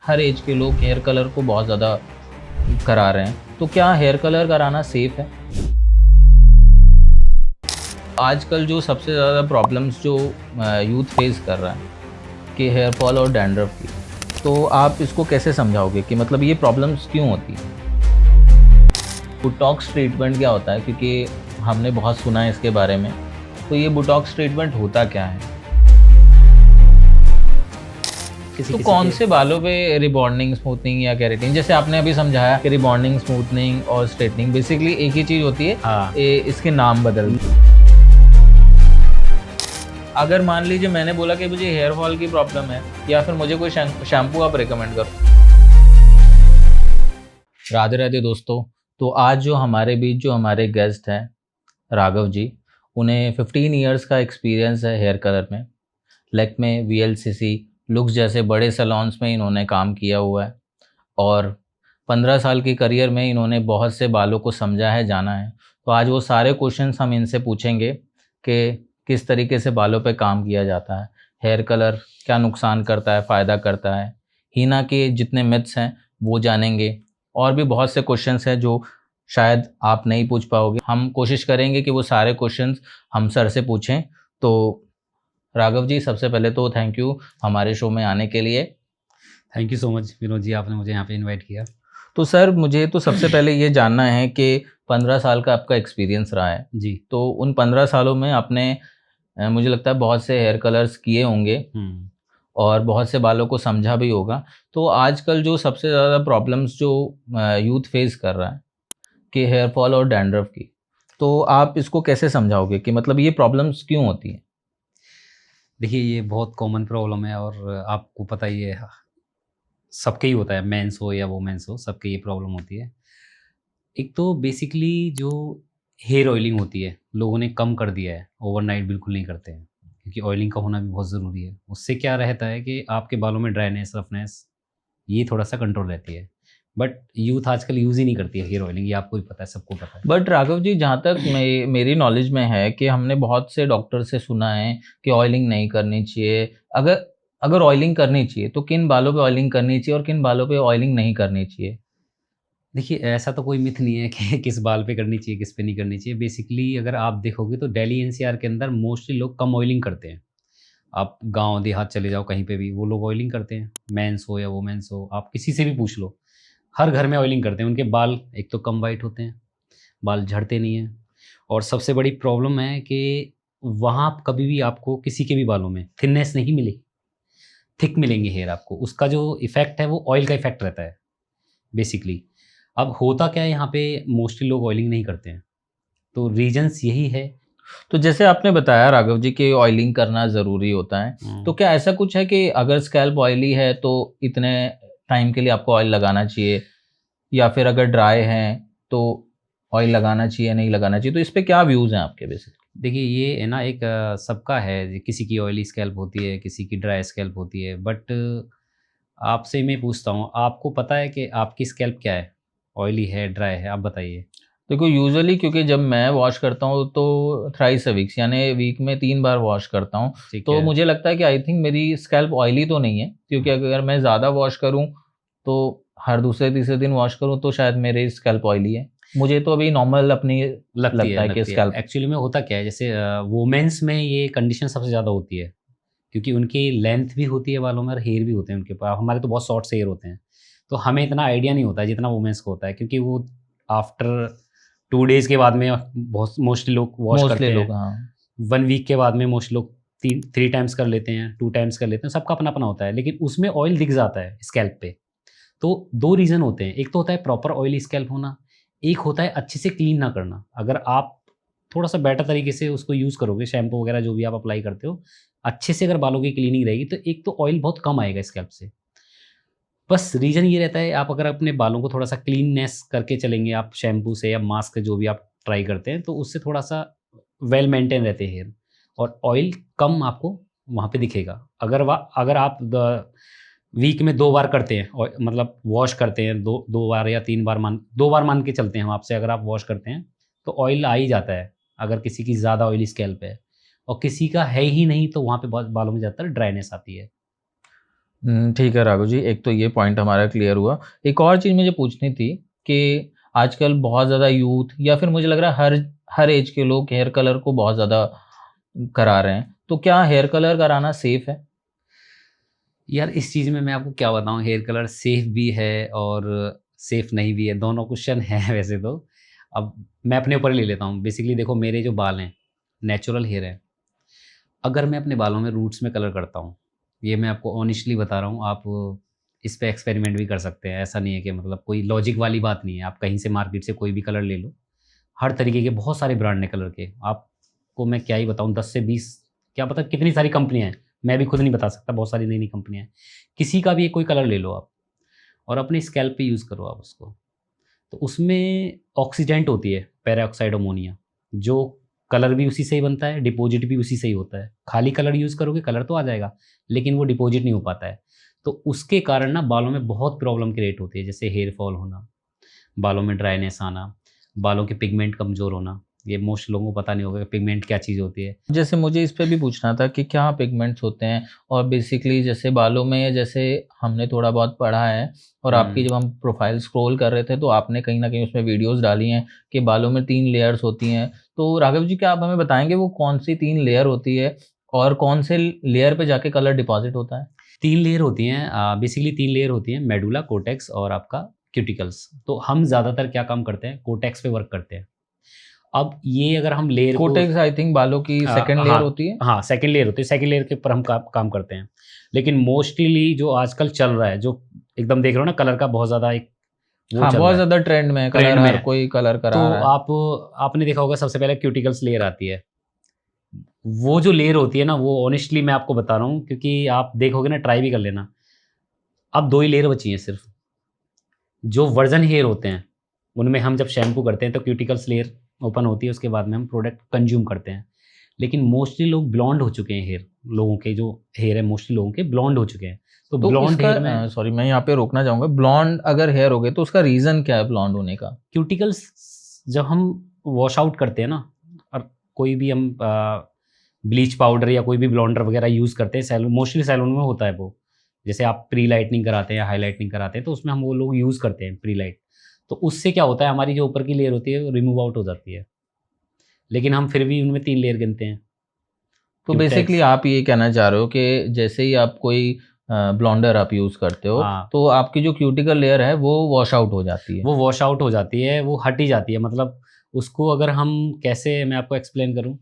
हर as के लोग hair colour को बहुत ज़्यादा करा रहे हैं, तो क्या हेयर कलर कराना सेफ है? आजकल जो सबसे ज़्यादा प्रॉब्लम्स जो यूथ फेस कर रहा है कि हेयर फॉल और डैंड्रफ की, तो आप इसको कैसे समझाओगे कि मतलब ये प्रॉब्लम्स क्यों होती है? बोटॉक्स ट्रीटमेंट क्या होता है? क्योंकि हमने बहुत सुना है इसके बारे में, तो ये बोटॉक्स ट्रीटमेंट होता क्या है? तो कौन से बालों पे रिबॉन्डिंग, स्मूथनिंग या केराटिन, जैसे आपने अभी समझाया कि रिबॉन्डिंग, स्मूथनिंग और स्ट्रेटनिंग बेसिकली एक ही चीज़ होती है। हाँ। इसके नाम बदल। अगर मान लीजिए मैंने बोला कि मुझे हेयर फॉल की प्रॉब्लम है या फिर मुझे कोई शैम्पू आप रिकमेंड करो। राधे राधे दोस्तों, तो आज जो हमारे बीच जो हमारे गेस्ट हैं राघव जी, उन्हें 15 इयर्स का एक्सपीरियंस है हेयर कलर में। लैक्मे, वीएलसीसी, लुक्स जैसे बड़े सैलून्स में इन्होंने काम किया हुआ है और 15 साल की करियर में इन्होंने बहुत से बालों को समझा है, जाना है। तो आज वो सारे क्वेश्चंस हम इनसे पूछेंगे कि किस तरीके से बालों पे काम किया जाता है, हेयर कलर क्या नुकसान करता है, फ़ायदा करता है, हीना के जितने मिथ्स हैं वो जानेंगे, और भी बहुत से क्वेश्चंस हैं जो शायद आप नहीं पूछ पाओगे। हम कोशिश करेंगे कि वो सारे क्वेश्चंस हम सर से पूछें। तो राघव जी, सबसे पहले तो थैंक यू हमारे शो में आने के लिए। Thank you so much Vinod ji, आपने मुझे यहाँ पे इनवाइट किया। तो सर, मुझे तो सबसे पहले ये जानना है कि 15 साल का आपका एक्सपीरियंस रहा है, जी। तो उन 15 सालों में आपने मुझे लगता है बहुत से हेयर कलर्स किए होंगे और बहुत से बालों को समझा भी होगा। तो आजकल जो सबसे ज़्यादा प्रॉब्लम्स जो यूथ फेस कर रहा है कि हेयर फॉल और डैंड्रफ की, तो आप इसको कैसे समझाओगे कि मतलब ये प्रॉब्लम्स क्यों होती हैं? देखिए, ये बहुत कॉमन प्रॉब्लम है और आपको पता ही है, सबके ही होता है, मेंस हो या वुमेन्स हो, सबके ये प्रॉब्लम होती है। एक तो बेसिकली जो हेयर ऑयलिंग होती है, लोगों ने कम कर दिया है, ओवरनाइट बिल्कुल नहीं करते हैं, क्योंकि ऑयलिंग का होना भी बहुत ज़रूरी है। उससे क्या रहता है कि आपके बालों में ड्राइनेस, रफनेस, ये थोड़ा-सा कंट्रोल रहती है। बट यूथ आजकल यूज़ ही नहीं करती है हेयर ऑयलिंग, ये आपको भी पता है, सबको पता है। बट राघव जी, जहाँ तक मेरी नॉलेज में है कि हमने बहुत से डॉक्टर से सुना है कि ऑयलिंग नहीं करनी चाहिए। अगर अगर ऑयलिंग करनी चाहिए तो किन बालों पे ऑयलिंग करनी चाहिए और किन बालों पे ऑयलिंग नहीं करनी चाहिए? देखिए, ऐसा तो कोई मिथ नहीं है कि किस बाल पे करनी चाहिए, किस पे नहीं करनी चाहिए। बेसिकली अगर आप देखोगे तो दिल्ली एनसीआर के अंदर मोस्टली लोग कम ऑयलिंग करते हैं। आप गाँव देहात चले जाओ कहीं पे भी, वो लोग ऑयलिंग करते हैं। मेंस हो या वुमेन्स हो, आप किसी से भी पूछ लो, हर घर में ऑयलिंग करते हैं। उनके बाल एक तो कम वाइट होते हैं, बाल झड़ते नहीं हैं, और सबसे बड़ी प्रॉब्लम है कि वहाँ कभी भी आपको किसी के भी बालों में थिननेस नहीं मिलेगी, थिक मिलेंगे हेयर आपको। उसका जो इफ़ेक्ट है वो ऑयल का इफ़ेक्ट रहता है बेसिकली। अब होता क्या है, यहाँ पे मोस्टली लोग ऑयलिंग नहीं करते हैं, तो रीज़न्स यही है। तो जैसे आपने बताया राघव जी कि ऑयलिंग करना ज़रूरी होता है, तो क्या ऐसा कुछ है कि अगर स्कैल्प ऑयली है तो इतने टाइम के लिए आपको ऑयल लगाना चाहिए, या फिर अगर ड्राई है तो ऑयल लगाना चाहिए, नहीं लगाना चाहिए? तो इस पे क्या व्यूज़ हैं आपके बेसिकली? देखिए, ये है ना, एक सबका है, किसी की ऑयली स्कैल्प होती है, किसी की ड्राई स्कैल्प होती है। बट आपसे मैं पूछता हूँ, आपको पता है कि आपकी स्कैल्प क्या है? ऑयली है, ड्राई है? आप बताइए। देखो, यूजुअली क्योंकि जब मैं वॉश करता हूँ तो थ्राइस अ वीक्स, यानी वीक में 3 बार वॉश करता हूँ। ठीक तो है। मुझे लगता है कि आई थिंक मेरी स्कैल्प ऑयली तो नहीं है, क्योंकि अगर मैं ज़्यादा वॉश करूँ तो हर दूसरे तीसरे दिन वॉश करूँ तो शायद मेरी स्कैल्प ऑयली है। मुझे तो अभी नॉर्मल अपनी लगती लगता है, है कि लगती है। स्कैल्प। एक्चुअली में होता क्या है, जैसे वुमेन्स में ये कंडीशन सबसे ज़्यादा होती है, क्योंकि उनकी लेंथ भी होती है बालों में और हेयर भी होते हैं उनके पास। हमारे तो बहुत शॉर्ट से हेयर होते हैं, तो हमें इतना आइडिया नहीं होता है जितना वुमेन्स को होता है, क्योंकि वो आफ्टर 2 डेज़ के बाद में बहुत मोस्टली लोग वॉश मोस्टली करते लोग, हैं। हाँ। 1 वीक के बाद में मोस्ट लोग 3 टाइम्स कर लेते हैं, 2 टाइम्स कर लेते हैं, सबका अपना-अपना होता है। लेकिन उसमें ऑयल दिख जाता है स्कैल्प पे। तो 2 रीज़न होते हैं, एक तो होता है प्रॉपर ऑयली स्कैल्प होना, एक होता है अच्छे से क्लीन ना करना। अगर आप थोड़ा-सा बेटर तरीके से उसको यूज़ करोगे, शैम्पू वगैरह जो भी आप अप्लाई करते हो, अच्छे से अगर बालों की क्लीनिंग रहेगी, तो एक तो ऑयल बहुत कम आएगा स्कैल्प से। बस रीज़न ये रहता है, आप अगर अपने बालों को थोड़ा-सा क्लीननेस करके चलेंगे, आप शैम्पू से या मास्क जो भी आप ट्राई करते हैं, तो उससे थोड़ा-सा वेल मेंटेन रहते हैं हेयर, और ऑयल कम आपको वहाँ पे दिखेगा। अगर आप द वीक में 2 बार करते हैं, मतलब वॉश करते हैं, 2 बार या 3 बार, 2 बार मान के चलते हैं हम आपसे, अगर आप वॉश करते हैं, तो ऑयल आ ही जाता है। अगर किसी की ज़्यादा ऑयली स्कैल्प है और किसी का है ही नहीं, तो वहाँ पे बहुत बालों में ज़्यादातर ड्राइनेस आती है। ठीक है राघव जी, एक तो ये पॉइंट हमारा क्लियर हुआ। एक और चीज़ मुझे पूछनी थी कि आजकल बहुत ज़्यादा यूथ या फिर मुझे लग रहा है हर हर एज के लोग हेयर कलर को बहुत ज़्यादा करा रहे हैं, तो क्या हेयर कलर कराना सेफ है? यार इस चीज़ में मैं आपको क्या बताऊँ, हेयर कलर सेफ़ भी है और सेफ़ नहीं भी है, दोनों क्वेश्चन हैं वैसे तो। अब मैं अपने ऊपर ही ले लेता हूँ। बेसिकली देखो, मेरे जो बाल हैं, नेचुरल हेयर है। अगर मैं अपने बालों में रूट्स में कलर करता हूँ, ये मैं आपको ऑनेस्टली बता रहा हूँ, आप इस पे एक्सपेरिमेंट भी कर सकते हैं। ऐसा नहीं है कि मतलब कोई लॉजिक वाली बात नहीं है। आप कहीं से मार्केट से कोई भी कलर ले लो, हर तरीके के बहुत सारे ब्रांड हैं कलर के। आपको मैं क्या ही बताऊँ, 10 से 20, क्या पता कितनी सारी कंपनियाँ हैं, मैं भी खुद नहीं बता सकता, बहुत सारी नई-नई कंपनियाँ हैं। किसी का भी एक कोई कलर ले लो आप और अपने स्कैल्प पे यूज़ करो आप उसको। तो उसमें ऑक्सीडेंट होती है पेरोक्साइड अमोनिया, जो कलर भी उसी से ही बनता है, डिपॉज़िट भी उसी से ही होता है। खाली कलर यूज़ करोगे, कलर तो आ जाएगा, लेकिन वो डिपॉज़िट नहीं हो पाता है। तो उसके कारण ना बालों में बहुत प्रॉब्लम क्रिएट होती है, जैसे हेयर फॉल होना, बालों में ड्राइनेस आना, बालों के पिगमेंट कमज़ोर होना। ये मोस्ट लोगों को पता नहीं होगा कि पिगमेंट क्या चीज़ होती है। जैसे मुझे इस पे भी पूछना था कि क्या पिगमेंट्स होते हैं, और बेसिकली जैसे बालों में, जैसे हमने थोड़ा बहुत पढ़ा है और आपकी हुँ, जब हम प्रोफाइल स्क्रॉल कर रहे थे तो आपने कहीं न कहीं उसमें वीडियोज़ डाली हैं कि बालों में 3 लेयर्स होती हैं। तो राघव जी, क्या आप हमें बताएँगे वो कौन-सी 3 लेयर होती है और कौन से लेयर पे जाके कलर डिपॉज़िट होता है? 3 लेयर होती हैं, बेसिकली 3 लेयर होती हैं, मेडुला, कोर्टेक्स और आपका क्यूटिकल्स। तो हम ज़्यादातर क्या काम करते हैं, कोर्टेक्स पे वर्क करते हैं। अब ये अगर हम लेयर को कोटेक्स आई थिंक बालों की सेकंड लेयर हाँ, होती है। हाँ, सेकंड लेयर होती है, सेकंड लेयर के ऊपर हम काम करते हैं। लेकिन मोस्टली जो आजकल चल रहा है, जो एकदम देख रहे हो ना, कलर का बहुत ज़्यादा एक वो हाँ, चल बहुत रहा है, ज़्यादा ट्रेंड में है, कलर ट्रेंड में हर है। कोई कलर करा तो रहा है। आपने देखा होगा, सबसे पहले क्यूटिकल्स लेयर आती है। वो जो लेयर होती है ना, वो ऑनेस्टली मैं आपको बता रहा हूँ, क्योंकि आप देखोगे ना, ट्राई भी कर लेना। अब 2 ही लेयर बची हैं सिर्फ़। जो वर्ज़न हेयर होते हैं, उनमें हम जब शैम्पू करते हैं तो क्यूटिकल्स लेयर ओपन होती है, उसके बाद में हम प्रोडक्ट कंज़्यूम करते हैं। लेकिन मोस्टली लोग ब्लॉन्ड हो चुके हैं हेयर, लोगों के जो हेयर है मोस्टली लोगों के ब्लॉन्ड हो चुके हैं। तो तो ब्लॉन्ड इसका हेयर में सॉरी मैं यहाँ पे रोकना चाहूँगा, ब्लॉन्ड अगर हेयर हो गए तो उसका रीज़न क्या है ब्लॉन्ड होने का? क्यूटिकल्स जब हम वॉश आउट करते हैं ना, और कोई भी हम ब्लीच पाउडर या कोई भी ब्लॉन्डर वगैरह यूज़ करते हैं, सैलून मोस्टली सैलून में होता है वो। जैसे आप प्री लाइटनिंग कराते हैं या हाइलाइटनिंग कराते हैं, तो उसमें हम वो लोग यूज़ करते हैं प्री लाइट। तो उससे क्या होता है, हमारी जो ऊपर की लेयर होती है वो रिमूव आउट हो जाती है। लेकिन हम फिर भी उनमें 3 लेयर गिनते हैं, तो बेसिकली क्यूटेक्स। आप ये कहना चाह रहे हो कि जैसे ही आप कोई ब्लॉन्डर आप यूज़ करते हो, हाँ, तो आपकी जो क्यूटिकल लेयर है वो वॉश आउट हो जाती है। वो वॉश आउट हो जाती है, वो हट ही जाती है। मतलब उसको अगर हम कैसे मैं आपको एक्सप्लेन करूँ,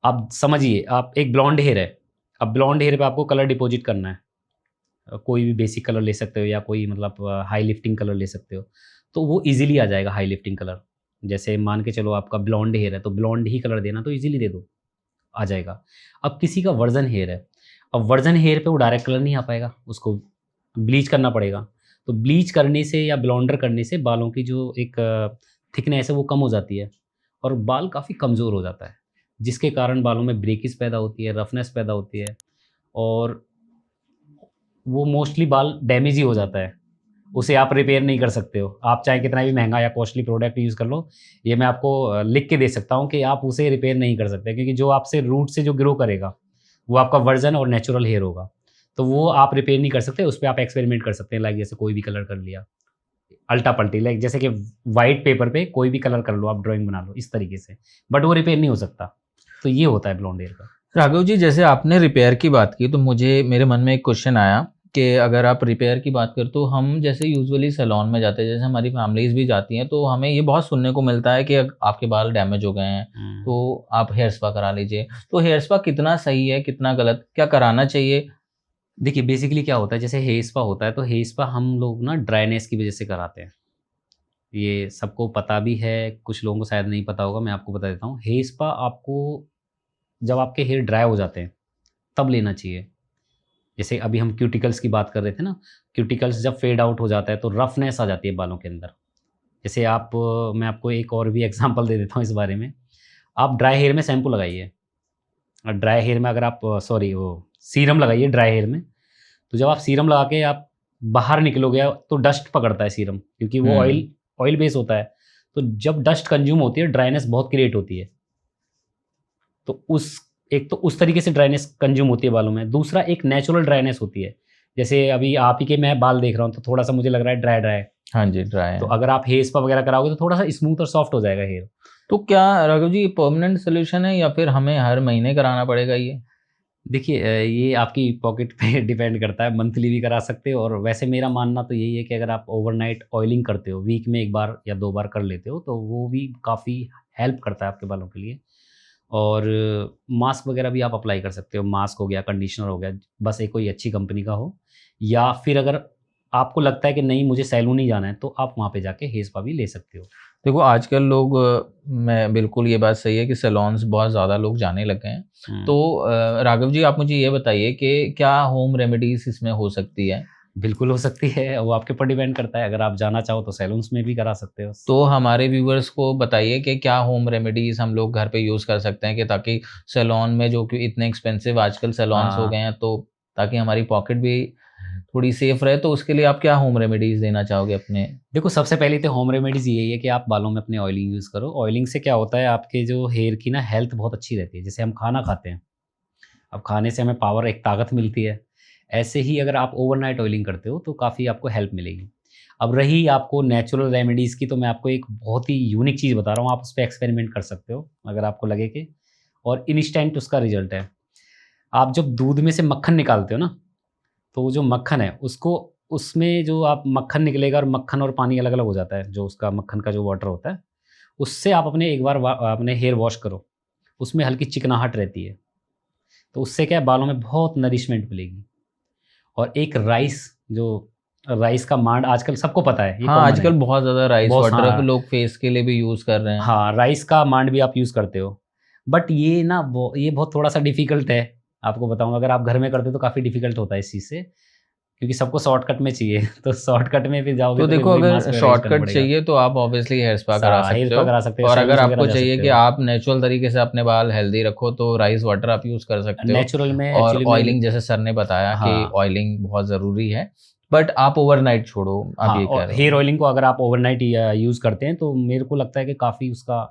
आप समझिए, आप एक ब्लॉन्ड हेयर है, अब ब्लॉन्ड हेयर पे आपको कलर डिपॉज़िट करना है। कोई भी बेसिक कलर ले सकते हो या कोई मतलब हाई लिफ्टिंग कलर ले सकते हो, तो वो ईज़िली आ जाएगा हाई लिफ्टिंग कलर। जैसे मान के चलो आपका ब्लॉन्ड हेयर है, तो ब्लॉन्ड ही कलर देना, तो ईज़िली दे दो, आ जाएगा। अब किसी का वर्ज़न हेयर है, अब वर्ज़न हेयर पे वो डायरेक्ट कलर नहीं आ पाएगा, उसको ब्लीच करना पड़ेगा। तो ब्लीच करने से या ब्लॉन्डर करने से बालों की जो एक थिकनेस है वो कम हो जाती है और बाल काफ़ी कमज़ोर हो जाता है, जिसके कारण बालों में ब्रेकेज पैदा होती है, रफनेस पैदा होती है और वो मोस्टली बाल डैमेज ही हो जाता है। उसे आप रिपेयर नहीं कर सकते हो। आप चाहे कितना भी महँगा या कॉस्टली प्रोडक्ट यूज़ कर लो, ये मैं आपको लिख के दे सकता हूँ कि आप उसे रिपेयर नहीं कर सकते, क्योंकि जो आपसे रूट से जो ग्रो करेगा, वो आपका वर्ज़न और नेचुरल हेयर होगा। तो वो आप रिपेयर नहीं कर सकते, उसपे आप एक्सपेरिमेंट कर सकते हैं, लाइक जैसे कोई भी कलर कर लिया, अल्टा-पल्टी, लाइक जैसे कि व्हाइट पेपर पे कोई भी कलर कर लो, आप ड्राइंग बना लो, इस तरीके से। बट वो रिपेयर नहीं हो सकता। तो ये होता है ब्लॉन्ड हेयर का। राघव जी, जैसे आपने रिपेयर की बात की तो मुझे मेरे मन में एक क्वेश्चन आया कि अगर आप रिपेयर की बात करें तो हम जैसे यूजुअली सैलून में जाते हैं, जैसे हमारी फैमिलीज़ भी जाती हैं, तो हमें ये बहुत सुनने को मिलता है कि आपके बाल डैमेज हो गए हैं, हुँ। तो आप हेयर स्पा करा लीजिए। तो हेयर स्पा कितना सही है, कितना गलत? क्या कराना चाहिए? देखिए, बेसिकली क्या होता है, जैसे हेयर स्पा होता है, तो हेयर स्पा हम लोग ना ड्राइनेस की वज़ह से कराते हैं। ये सबको पता भी है, कुछ लोगों को शायद नहीं पता होगा, मैं आपको बता देता हूँ। हेयर स्पा आपको जब आपके हेयर ड्राई हो जाते हैं, तब लेना चाहिए। जैसे अभी हम क्यूटिकल्स की बात कर रहे थे ना, क्यूटिकल्स जब फेड आउट हो जाता है, तो रफनेस आ जाती है बालों के अंदर। जैसे मैं आपको एक और भी एग्ज़ाम्पल दे देता हूँ इस बारे में। आप ड्राई हेयर में शैम्पू लगाइए और ड्राई हेयर में अगर आप सॉरी वो सीरम लगाइए ड्राई हेयर में, तो जब आप सीरम लगा के आप बाहर निकलोगे तो डस्ट पकड़ता है सीरम, क्योंकि वो हुँ। ऑयल ऑयल बेस होता है। तो जब डस्ट कंज्यूम होती है, ड्राइनेस बहुत क्रिएट होती है। तो उस एक तो उस तरीके से ड्राइनेस कंज्यूम होती है बालों में। दूसरा एक नेचुरल ड्राइनेस होती है। जैसे अभी आप ही के मैं बाल देख रहा हूँ तो थोड़ा सा मुझे लग रहा है ड्राई ड्राई, हाँ जी, ड्राई है। तो अगर आप हेयर स्पा वगैरह कराओगे तो थोड़ा सा स्मूथ और सॉफ्ट हो जाएगा हेयर। तो क्या राघव जी, ये परमानेंट सोल्यूशन है या फिर हमें हर महीने कराना पड़ेगा ये? देखिए ये आपकी पॉकेट पे डिपेंड करता है, मंथली भी करा सकते हो, और वैसे मेरा मानना तो यही है कि अगर आप ओवरनाइट ऑयलिंग करते हो, वीक में 1 बार या 2 बार कर लेते हो, तो वो भी काफ़ी हेल्प करता है आपके बालों के लिए। और मास्क वगैरह भी आप अप्लाई कर सकते हो, मास्क हो गया, कंडीशनर हो गया, बस एक कोई अच्छी कंपनी का हो, या फिर अगर आपको लगता है कि नहीं मुझे सैलून ही जाना है, तो आप वहाँ पे जाके हेयर स्पा भी ले सकते हो। देखो आजकल लोग मैं बिल्कुल, ये बात सही है कि सैलून्स बहुत ज़्यादा लोग जाने लग गए हैं। तो राघव जी, आप मुझे ये बताइए कि क्या होम रेमेडीज़ इसमें हो सकती है? बिल्कुल हो सकती है, वो आपके ऊपर डिपेंड करता है, अगर आप जाना चाहो तो सैलून्स में भी करा सकते हो। तो हमारे व्यूअर्स को बताइए कि क्या होम रेमेडीज़ हम लोग घर पे यूज़ कर सकते हैं, कि ताकि सैलून में, जो कि इतने एक्सपेंसिव आजकल सैलून्स हो हाँ। गए हैं, तो ताकि हमारी पॉकेट भी थोड़ी सेफ रहे, तो उसके लिए आप क्या होम रेमेडीज़ देना चाहोगे अपने? देखो सबसे पहले तो होम रेमेडीज़ यही है कि आप बालों में अपने ऑयलिंग यूज़ करो। ऑयलिंग से क्या होता है, आपके जो हेयर की ना हेल्थ बहुत अच्छी रहती है। जैसे हम खाना खाते हैं, अब खाने से हमें पावर, एक ताकत मिलती है। ऐसे ही अगर आप ओवरनाइट ऑयलिंग करते हो तो काफ़ी आपको हेल्प मिलेगी। अब रही आपको नेचुरल रेमेडीज़ की, तो मैं आपको एक बहुत ही यूनिक चीज़ बता रहा हूँ, आप उस पे एक्सपेरिमेंट कर सकते हो अगर आपको लगे कि, और इंस्टेंट उसका रिज़ल्ट है। आप जब दूध में से मक्खन निकालते हो ना, तो वो जो मक्खन है उसको, उसमें जो आप मक्खन निकलेगा और मक्खन और पानी अलग-अलग हो जाता है, जो उसका मक्खन का जो वाटर होता है, उससे आप अपने एक बार अपने हेयर वॉश करो, उसमें हल्की चिकनाहट रहती है, तो उससे क्या है, बालों में बहुत नरिशमेंट मिलेगी। और एक राइस, जो राइस का मांड आजकल सबको पता है, ये हाँ, कॉमन आजकल है। बहुत ज़्यादा राइस बहुत, वाटर हाँ, लोग फेस के लिए भी यूज़ कर रहे हैं। हाँ, राइस का मांड भी आप यूज़ करते हो। बट ये ना वो ये बहुत थोड़ा-सा डिफ़िकल्ट है, आपको बताऊँ, अगर आप घर में करते हो तो काफ़ी डिफ़िकल्ट होता है इस चीज़ से, क्योंकि सबको शॉर्टकट में चाहिए तो शॉर्टकट में फिर जाओगे तो तो फिर देखो, वही मास्क अगर पे अरेंज करना शॉर्टकट पड़ेगा। चाहिए तो आप ऑब्वियसली हेयर स्पा करा हेयर सकते स्पा हो, करा सकते हो, और अगर सैलून्स वगैरह आपको जा चाहिए सकते कि हो। आप नेचुरल तरीके से अपने बाल हेल्दी रखो, तो राइस वाटर आप यूज़ कर सकते हो। नेचुरल में और एक्चुअली में ऑयलिंग, जैसे सर ने बताया कि हाँ, ऑयलिंग बहुत ज़रूरी है, बट आप ओवरनाइट छोड़ो, आप हाँ, ये कह और रहे हेयर हो। ऑयलिंग को अगर आप ओवरनाइट यूज़ करते हैं तो मेरे को लगता है कि काफ़ी उसका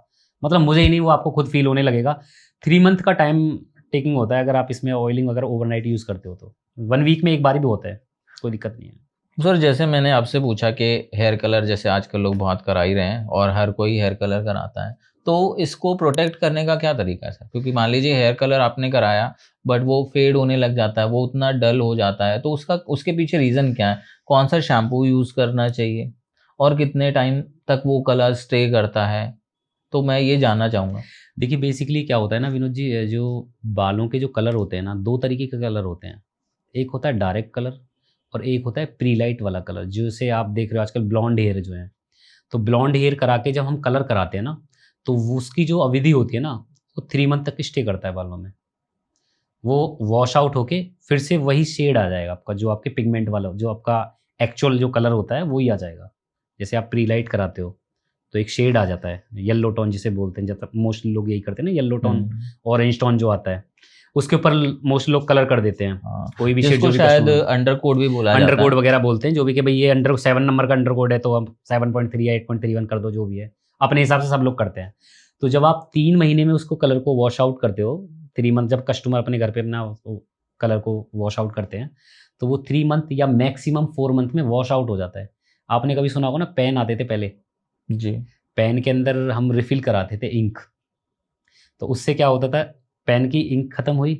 मतलब, मुझे ही नहीं, वो आपको खुद फ़ील होने लगेगा। 3 मंथ का टाइम टेकिंग होता है अगर आप इसमें ऑयलिंग अगर ओवरनाइट यूज़ करते हो तो। 1 वीक में 1 बार ही भी होता है, कोई दिक्कत नहीं है। सर, जैसे मैंने आपसे पूछा कि हेयर कलर जैसे आजकल लोग बहुत करा ही रहे हैं और हर कोई हेयर कलर कराता है, तो इसको प्रोटेक्ट करने का क्या तरीका है सर? क्योंकि मान लीजिए हेयर कलर आपने कराया, बट वो फेड होने लग जाता है, वो उतना डल हो जाता है, तो उसका, उसके पीछे रीज़न क्या है? कौन-सा शैम्पू यूज़ करना चाहिए? और कितने टाइम तक वो कलर स्टे करता है? तो मैं ये जानना चाहूँगा। देखिए बेसिकली क्या होता है ना विनोद जी, जो बालों के जो कलर होते हैं ना, 2 तरीके के कलर होते हैं। एक होता है डायरेक्ट कलर और एक होता है प्री लाइट वाला कलर, जिसे आप देख रहे हो आजकल ब्लॉन्ड हेयर जो है। तो ब्लॉन्ड हेयर करा के जब हम कलर कराते हैं ना, तो वो उसकी जो अवधि होती है ना, वो 3 मंथ तक स्टे करता है बालों में। वो वॉश आउट होके फिर से वही शेड आ जाएगा आपका, जो आपके पिगमेंट वाला, जो आपका एक्चुअल जो कलर होता है वही आ जाएगा। जैसे आप प्री लाइट कराते हो, तो एक शेड आ जाता है, येलो टोन जिसे बोलते हैं, जब तक मोस्टली लोग यही करते हैं ना, येलो टोन, हुँ। ऑरेंज टोन जो आता है, उसके ऊपर मोस्ट लोग कलर कर देते हैं। हाँ, कोई भी शेड जिसको जो भी शायद कस्टमर, अंडरकोट भी बोला अंडर जाता कोड है। वगैरह बोलते हैं, जो भी कि भाई ये अंडर 7 नंबर का अंडर कोड है तो हम 7.3 या 8.31 कर दो, जो भी है अपने हिसाब से सब लोग करते हैं। तो जब आप 3 महीने में उसको कलर को वॉश आउट करते हो, 3 मंथ जब कस्टमर अपने घर पे अपना कलर को वॉश आउट करते हैं, तो वो 3 मंथ या मैक्सिमम 4 मंथ में वॉश आउट हो जाता है। आपने कभी सुना होगा ना, पेन आते थे पहले, जी। पेन के अंदर हम रिफ़िल कराते थे इंक, तो उससे क्या होता था, पेन की इंक खत्म हुई,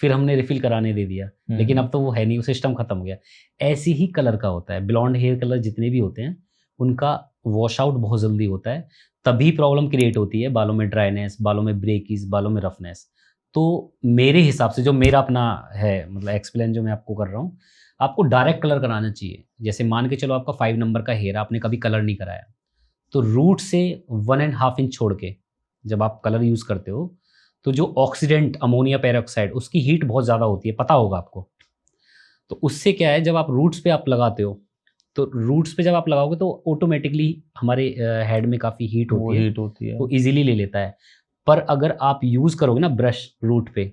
फिर हमने रिफ़िल कराने दे दिया, लेकिन हुँ। अब तो वो है नहीं, वो सिस्टम खत्म हो गया। ऐसे ही कलर का होता है, ब्लॉन्ड हेयर कलर जितने भी होते हैं, उनका वॉश आउट बहुत जल्दी होता है, तभी प्रॉब्लम क्रिएट होती है, बालों में ड्राइनेस, बालों में ब्रेकीज़, बालों में रफनेस। तो मेरे हिसाब से जो मेरा अपना है, मतलब एक्सप्लेन जो मैं आपको कर रहा हूँ, आपको डायरेक्ट कलर कराना चाहिए। जैसे मान के चलो आपका 5 नंबर का हेयर, आपने कभी कलर नहीं कराया, तो रूट से 1 एंड हाफ इंच छोड़ के जब आप कलर यूज़ करते हो, तो जो ऑक्सीडेंट अमोनिया पेरोक्साइड, उसकी हीट बहुत ज़्यादा होती है, पता होगा आपको। तो उससे क्या है, जब आप रूट्स पे आप लगाते हो, तो रूट्स पे जब आप लगाओगे तो ऑटोमेटिकली हमारे हेड में काफ़ी हीट वो होती है, हीट होती है। तो ईज़िली ले लेता है। पर अगर आप यूज़ करोगे ना ब्रश रूट पे,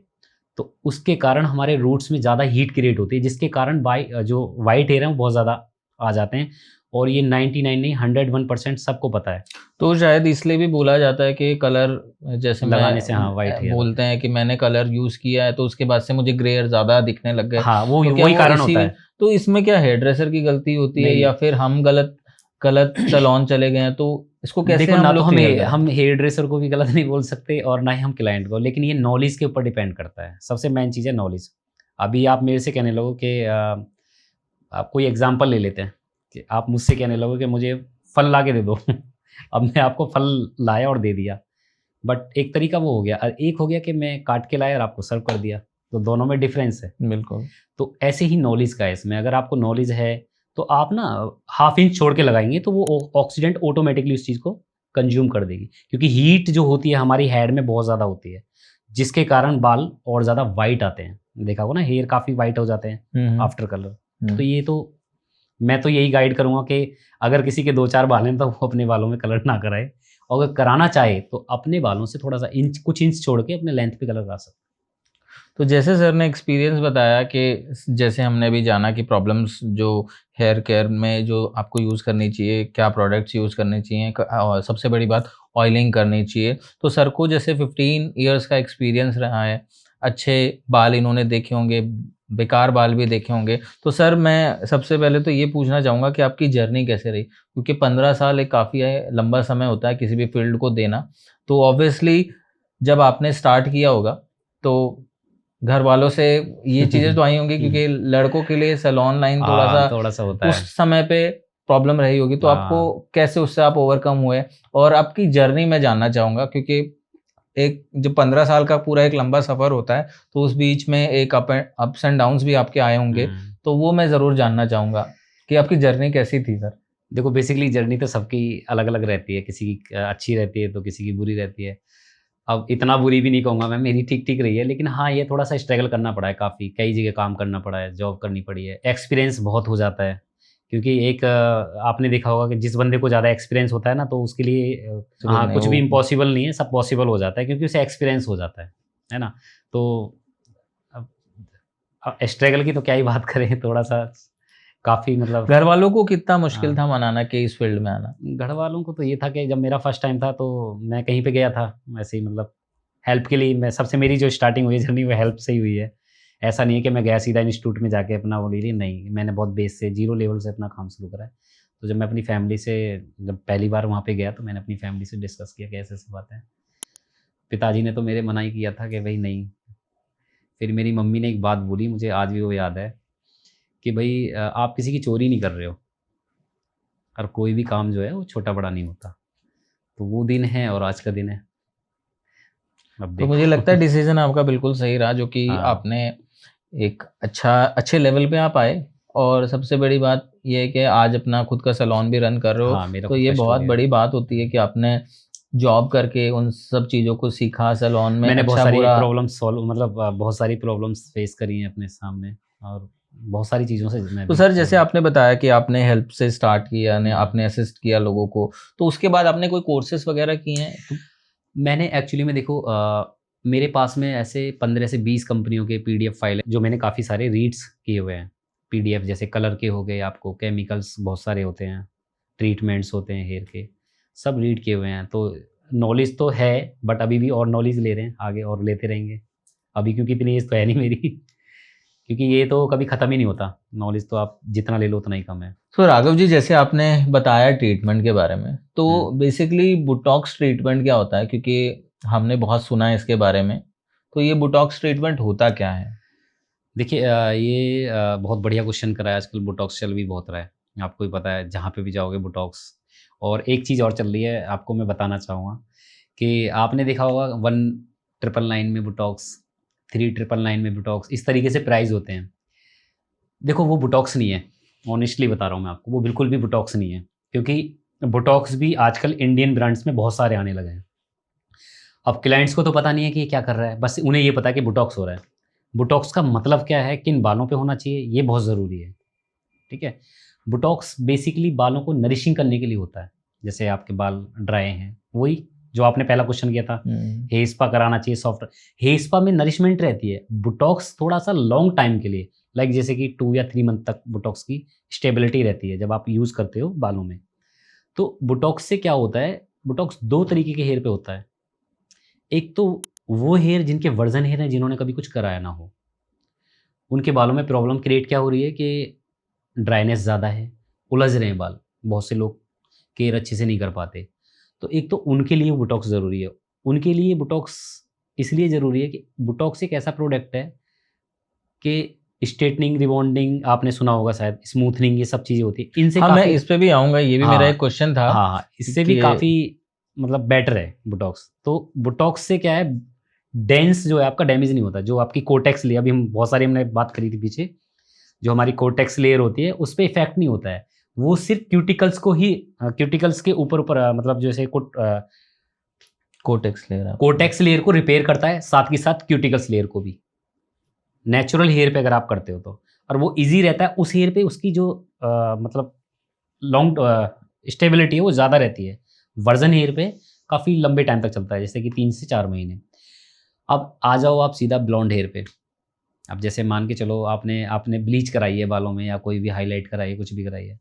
तो उसके कारण हमारे रूट्स में ज़्यादा हीट क्रिएट होती है, जिसके कारण जो व्हाइट हेयर हैं वो बहुत ज़्यादा आ जाते हैं, और ये 99 नहीं 101% सबको पता है। तो शायद इसलिए भी बोला जाता है कि कलर, जैसे लगाने से हाँ, व्हाइट हेयर होते बोलते हैं। हैं कि मैंने कलर यूज़ किया है तो उसके बाद से मुझे ग्रे हेयर ज़्यादा दिखने लग गए। हाँ, वो तो क्या वही वो कारण इसी होता है। तो इसमें क्या हेयर ड्रेसर की गलती होती है नहीं, या फिर हम गलत गलत सैलून चले गए हैं, तो इसको कैसे देखो हम ना, तो लोग क्लियर करें? हम हेयर ड्रेसर को भी गलत नहीं बोल सकते और ना ही हम क्लाइंट को, लेकिन ये नॉलेज के ऊपर डिपेंड करता है। सबसे मेन चीज़ है नॉलेज। अभी आप मेरे से कहने लगो कि आप कोई एग्जांपल ले लेते हैं कि आप मुझसे कहने लगो कि मुझे फल ला के दे दो अब मैं आपको फल लाया और दे दिया, बट एक तरीका वो हो गया और एक हो गया कि मैं काट के लाया और आपको सर्व कर दिया, तो दोनों में डिफरेंस है। बिल्कुल। तो ऐसे ही नॉलेज का है इसमें, अगर आपको नॉलेज है तो आप ना हाफ इंच छोड़ के लगाएंगे तो वो ऑक्सीडेंट ऑटोमेटिकली उस चीज़ को कंज्यूम कर देगी, क्योंकि हीट जो होती है हमारी हेड में बहुत ज़्यादा होती है, जिसके कारण बाल और ज़्यादा वाइट आते हैं। देखा होगा ना, हेयर काफ़ी वाइट हो जाते हैं आफ्टर कलर। तो ये तो मैं तो यही गाइड करूँगा कि अगर किसी के 2-4 बाल हैं तो वो अपने बालों में कलर ना कराए, और अगर कराना चाहे तो अपने बालों से थोड़ा-सा इंच, कुछ इंच छोड़ के अपने लेंथ पे कलर करा सकते हैं। तो जैसे सर ने एक्सपीरियंस बताया कि जैसे हमने भी जाना कि प्रॉब्लम्स जो हेयर केयर में जो आपको यूज़ करनी चाहिए, क्या प्रोडक्ट्स यूज़ करने चाहिए, और सबसे बड़ी बात ऑयलिंग करनी चाहिए। तो सर को जैसे 15 इयर्स का एक्सपीरियंस रहा है, अच्छे बाल इन्होंने देखे होंगे, बेकार बाल भी देखे होंगे। तो सर मैं सबसे पहले तो ये पूछना चाहूँगा कि आपकी जर्नी कैसे रही? क्योंकि 15 साल एक काफ़ी लंबा समय होता है किसी भी फील्ड को देना। तो ऑब्वियसली जब आपने स्टार्ट किया होगा, तो घर वालों से ये चीज़ें तो आई होंगी, क्योंकि लड़कों के लिए सैलून लाइन थोड़ा-सा हाँ, थोड़ा-सा होता उस है। समय पे प्रॉब्लम रही होगी, तो आपको हाँ। कैसे उससे आप ओवरकम हुए? और आपकी जर्नी मैं जानना चाहूँगा, क्योंकि एक जो 15 साल का पूरा एक लंबा सफ़र होता है, तो उस बीच में एक अप्स एंड डाउन्स भी आपके आए होंगे, हुँ। तो वो मैं ज़रूर जानना चाहूँगा कि आपकी जर्नी कैसी थी सर? देखो, बेसिकली जर्नी तो सबकी अलग-अलग रहती है, किसी की अच्छी रहती है तो किसी की बुरी रहती है। अब इतना बुरी भी नहीं कहूँगा मैं, मेरी ठीक-ठीक रही है, लेकिन हाँ, ये थोड़ा-सा स्ट्रगल करना पड़ा है काफ़ी, कई जगह काम करना पड़ा है, जॉब करनी पड़ी है, एक्सपीरियंस बहुत हो जाता है। क्योंकि एक आपने देखा होगा कि जिस बंदे को ज़्यादा एक्सपीरियंस होता है ना, तो उसके लिए पॉसिबल हाँ, नहीं कुछ वो। भी इम्पॉसिबल नहीं है, सब पॉसिबल हो जाता है क्योंकि उसे एक्सपीरियंस हो जाता है ना? तो अब स्ट्रगल की तो क्या ही बात करें, थोड़ा-सा काफ़ी मतलब घर वालों को कितना मुश्किल हाँ। था मनाना कि इस फील्ड में आना? घर वालों को तो ये था कि जब मेरा फर्स्ट टाइम था तो मैं कहीं पे गया था, ऐसे ही मतलब हेल्प के लिए। मैं सबसे मेरी जो स्टार्टिंग हुई है जर्नी वो हेल्प से ही हुई है। ऐसा नहीं है कि मैं गया सीधा इंस्टीट्यूट में जाके अपना वो ले ली, नहीं, मैंने बहुत बेस से, ज़ीरो लेवल से अपना काम शुरू करा है। तो जब मैं अपनी फैमिली से, जब पहली बार वहाँ पे गया तो मैंने अपनी फैमिली से डिस्कस किया कि ऐसे-ऐसी बात है। पिताजी ने तो मेरे मना ही किया था कि भई नहीं। फिर मेरी मम्मी ने एक बात बोली, मुझे आज भी वो याद है कि भई आप किसी की चोरी नहीं कर रहे हो, और कोई भी काम जो है वो छोटा-बड़ा नहीं होता। तो वो दिन है और आज का दिन है। अब तो मुझे लगता देखो है डिसीज़न आपका बिल्कुल सही रहा, जो कि हाँ, आपने एक अच्छे लेवल पे आप आए, और सबसे बड़ी बात ये है कि आज अपना खुद का सैलून भी रन कर रहे हो, हाँ, मेरा तो खुद ये का बहुत स्टोर है। बड़ी बात होती है कि आपने जॉब करके उन सब चीज़ों को सीखा, सैलून में मैंने बहुत सारी अच्छा-बुरा। प्रॉब्लम्स सॉल्व, मतलब बहुत सारी प्रॉब्लम्स फेस करी हैं अपने सामने, और बहुत सारी चीज़ों से मैं तो भी सर जैसे गुज़रा। आपने बताया कि आपने हेल्प से स्टार्ट किया, ने हुँ। आपने असिस्ट किया लोगों को, तो उसके बाद आपने कोई कोर्सेज़ वगैरह किए हैं? तो मैंने एक्चुअली में देखो मेरे पास में ऐसे 15 से 20 कंपनियों के पीडीएफ फाइल हैं, जो मैंने काफ़ी सारे रीड्स किए हुए हैं। पीडीएफ जैसे कलर के हो गए, आपको केमिकल्स बहुत सारे होते हैं, ट्रीटमेंट्स होते हैं हेयर के, सब रीड किए हुए हैं। तो नॉलेज तो है, बट अभी भी और नॉलेज ले रहे हैं, आगे और लेते रहेंगे। अभी क्योंकि इतनी एज तो है नहीं मेरी क्योंकि ये तो कभी ख़त्म ही नहीं होता। नॉलेज तो आप जितना ले लो उतना ही कम है। तो राघव जी, जैसे आपने बताया ट्रीटमेंट के बारे में, हुँ। तो बेसिकली बुटॉक्स ट्रीटमेंट क्या होता है? क्योंकि हमने बहुत सुना है इसके बारे में, तो ये बुटॉक्स ट्रीटमेंट होता क्या है? देखिए ये बहुत बढ़िया क्वेश्चन करा है। आजकल बोटॉक्स चल भी बहुत रहा है। आपको भी पता है, जहाँ पे भी जाओगे बोटॉक्स। और एक चीज़ और चल रही है, आपको मैं बताना चाहूँगा कि आपने देखा होगा 1999 में बोटॉक्स, 3999 में बोटॉक्स, इस तरीके से प्राइस होते हैं। देखो वो बोटॉक्स नहीं है, ऑनेस्टली बता रहा हूँ मैं आपको, वो बिल्कुल भी बोटॉक्स नहीं है। क्योंकि बोटॉक्स भी आजकल इंडियन ब्रांड्स में बहुत सारे आने लगे हैं। अब क्लाइंट्स को तो पता नहीं है कि ये क्या कर रहा है, बस उन्हें ये पता है कि बोटॉक्स हो रहा है। बोटॉक्स का मतलब क्या है, किन बालों पे होना चाहिए, ये बहुत ज़रूरी है, ठीक है? बोटॉक्स बेसिकली बालों को नरिशिंग करने के लिए होता है। जैसे आपके बाल ड्राई हैं, वही जो आपने पहला क्वेश्चन किया था, हुँ। हेयर स्पा कराना चाहिए सॉफ्ट। हेयर स्पा में नरिशमेंट रहती है, बोटॉक्स थोड़ा-सा लॉन्ग टाइम के लिए, लाइक जैसे कि 2 या 3 मंथ तक बोटॉक्स की स्टेबिलिटी रहती है जब आप यूज़ करते हो बालों में। तो बोटॉक्स से क्या होता है, बोटॉक्स 2 तरीके के हेयर पे होता है। एक तो वो हेयर जिनके वर्जन हेयर हैं, जिन्होंने कभी कुछ कराया ना हो। उनके बालों में प्रॉब्लम क्रिएट क्या हो रही है कि ड्राइनेस ज़्यादा है, उलझ रहे हैं बाल, बहुत से लोग केयर अच्छे से नहीं कर पाते, तो एक तो उनके लिए बोटॉक्स ज़रूरी है। उनके लिए बोटॉक्स इसलिए ज़रूरी है कि बोटॉक्स एक ऐसा प्रोडक्ट है कि स्ट्रेटनिंग, रिबॉन्डिंग आपने सुना होगा शायद, स्मूथनिंग, ये सब चीज़ें होती हैं। इनसे हाँ, मैं काफ़ी इस पे भी आऊँगा, ये भी मेरा हाँ, एक क्वेश्चन था हाँ, हाँ, इससे भी कि काफ़ी मतलब बेटर है बोटॉक्स। तो बोटॉक्स से क्या है, डेंस जो है आपका डैमेज नहीं होता। जो आपकी कोर्टेक्स लेयर, अभी हम बहुत सारी हमने बात करी थी पीछे, जो हमारी कोर्टेक्स लेयर होती है उस पे इफेक्ट नहीं होता है। वो सिर्फ क्यूटिकल्स को ही क्यूटिकल्स के ऊपर मतलब जैसे कोटेक्स ले रहा है। कोर्टेक्स लेयर को रिपेयर करता है, साथ के साथ क्यूटिकल्स लेयर को भी। नेचुरल हेयर पे अगर आप करते हो तो, और वो ईजी रहता है उस हेयर पे, उसकी जो मतलब लॉन्ग स्टेबिलिटी है वो ज़्यादा रहती है। वर्जन हेयर पे काफ़ी लंबे टाइम तक चलता है, जैसे कि 3 से 4 महीने। अब आ जाओ आप सीधा ब्लॉन्ड हेयर पे। अब जैसे मान के चलो आपने आपने ब्लीच कराई है बालों में, या कोई भी हाईलाइट कराई है, कुछ भी कराई है।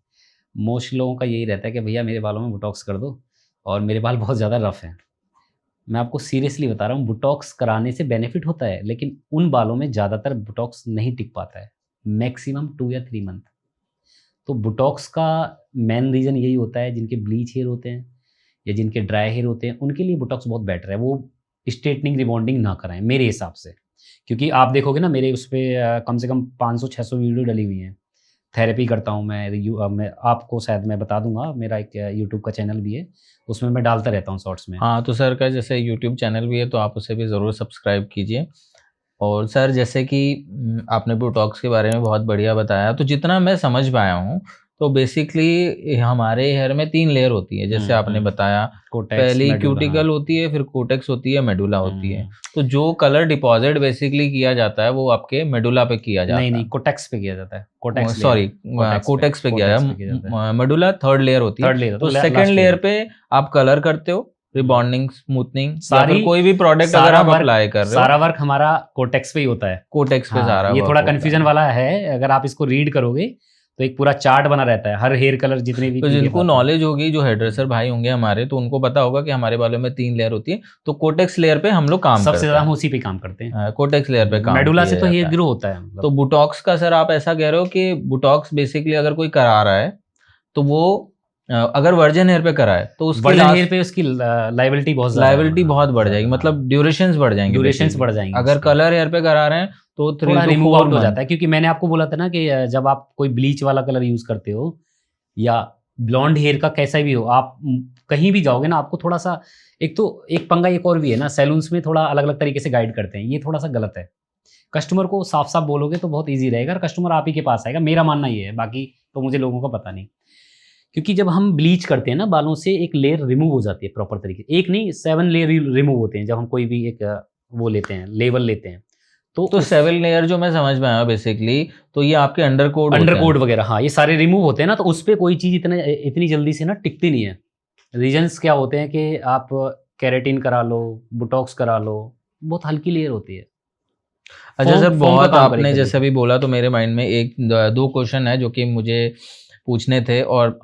मोस्ट लोगों का यही रहता है कि भैया मेरे बालों में बोटॉक्स कर दो, और मेरे बाल बहुत ज़्यादा रफ हैं। मैं आपको सीरियसली बता रहा हूँ, बोटॉक्स कराने से बेनिफिट होता है, लेकिन उन बालों में ज़्यादातर बोटॉक्स नहीं टिक पाता है, मैक्सिमम 2 या 3 मंथ। तो बोटॉक्स का मेन रीज़न यही होता है, जिनके ब्लीच हेयर होते हैं या जिनके ड्राई हेयर होते हैं, उनके लिए बोटॉक्स बहुत बेटर है। वो स्ट्रेटनिंग, रिबॉन्डिंग ना कराएं मेरे हिसाब से। क्योंकि आप देखोगे ना, मेरे उस पे कम से कम 500-600 वीडियो डली हुई हैं। थेरेपी करता हूँ मैं आपको शायद मैं बता दूँगा, मेरा एक यूट्यूब का चैनल भी है, उसमें मैं डालता रहता हूँ शॉर्ट्स में। हाँ, तो सर का जैसे यूट्यूब चैनल भी है, तो आप उसे भी ज़रूर सब्सक्राइब कीजिए। और सर जैसे कि आपने बोटॉक्स के बारे में बहुत बढ़िया बताया, तो जितना मैं समझ पाया हूँ, तो बेसिकली हमारे हेयर में 3 लेयर होती है, जैसे आपने बताया। कोटेक्स, पहली मेडुला, क्यूटिकल होती है, फिर कोटेक्स होती है, मेडुला होती है। तो जो कलर डिपॉज़िट बेसिकली किया जाता है, वो आपके मेडुला पे किया नहीं, जाता नहीं, है। कोटेक्स पे किया जाता है। कोटेक्स लेयर सॉरी, कोटेक्स पे किया कोटेक्स पे किया जाता है। जाता है। मेडुला थर्ड लेयर होती है। थर्ड लेयर तो तो सेकंड लास्ट लेयर लेयर। पे आप कलर करते हो, रिबॉन्डिंग, स्मूथनिंग, या फिर सारी कोई भी प्रोडक्ट अगर सारा आप वर्क अप्लाई कर रहे हो, सारा वर्क हमारा कोटेक्स पे ही होता है। कोटेक्स पे हाँ, सारा ये वर्क थोड़ा होता कन्फ्यूजन है। वाला है। अगर आप इसको रीड करोगे तो एक पूरा चार्ट बना रहता है, हर हेयर कलर जितने भी तो पीडीएफ जिनको आते हैं। नॉलेज होगी, जो हेयरड्रेसर भाई होंगे हमारे, तो उनको पता होगा कि हमारे बालों में 3 लेयर होती है। तो कोटेक्स लेयर पे हम लोग काम सबसे करते ज़्यादा हम हैं। उसी पे काम करते हैं। कोटेक्स लेयर पे काम मेडुला से किया तो हेयर जाता है। ग्रो होता है, तो मतलब बुटॉक्स का सर आप ऐसा कह रहे हो कि बुटॉक्स बेसिकली अगर कोई करा रहा है, तो वो अगर वर्जिन हेयर पे कराए तो उसकी वर्जन हेयर लास्ट पे उसकी लाइबिलिटी बहुत ज़्यादा है। लायबिलिटी बहुत बढ़ जाएगी, हाँ, मतलब ड्यूरेशंस बढ़ जाएंगे ड्यूरेशंस बेसिकली। बढ़ जाएंगी अगर उसकी। कलर हेयर पे करा रहे हैं तो 3 थोड़ा to रिमूव 4 आउट हो मंथ। जाता है, क्योंकि मैंने आपको बोला था ना कि जब आप कोई ब्लीच वाला कलर यूज़ करते हो, या ब्लॉन्ड हेयर का कैसा भी हो, आप कहीं भी जाओगे ना, आपको थोड़ा सा, एक तो एक पंगा एक और भी है ना, सैलून्स में थोड़ा अलग अलग तरीके से गाइड करते हैं, ये थोड़ा सा गलत है। कस्टमर को साफ साफ बोलोगे तो बहुत ईजी रहेगा, और कस्टमर आप ही के पास आएगा, मेरा मानना ये है, बाकी तो मुझे लोगों का पता नहीं। क्योंकि जब हम ब्लीच करते हैं ना, बालों से एक लेयर रिमूव हो जाती है प्रॉपर तरीके से, एक नहीं 7 लेयर रिमूव होते हैं जब हम कोई भी एक वो लेते हैं, लेवल लेते हैं। तो तो उस 7 लेयर जो मैं समझ में आया बेसिकली, तो ये आपके अंडर कोड होते अंडर हैं। कोड वगैरह, हाँ, ये सारे रिमूव होते हैं ना, तो उस पे कोई चीज़ इतनी जल्दी से ना टिकती नहीं है। रीजंस क्या होते हैं कि आप केराटिन करा लो, बोटॉक्स करा लो, बहुत हल्की लेयर होती है। अच्छा सर, फोम का बहुत काम करेगी आपने जल्दी जैसे से। अभी बोला, तो मेरे माइंड में एक 2 क्वेश्चन है जो कि मुझे पूछने थे, और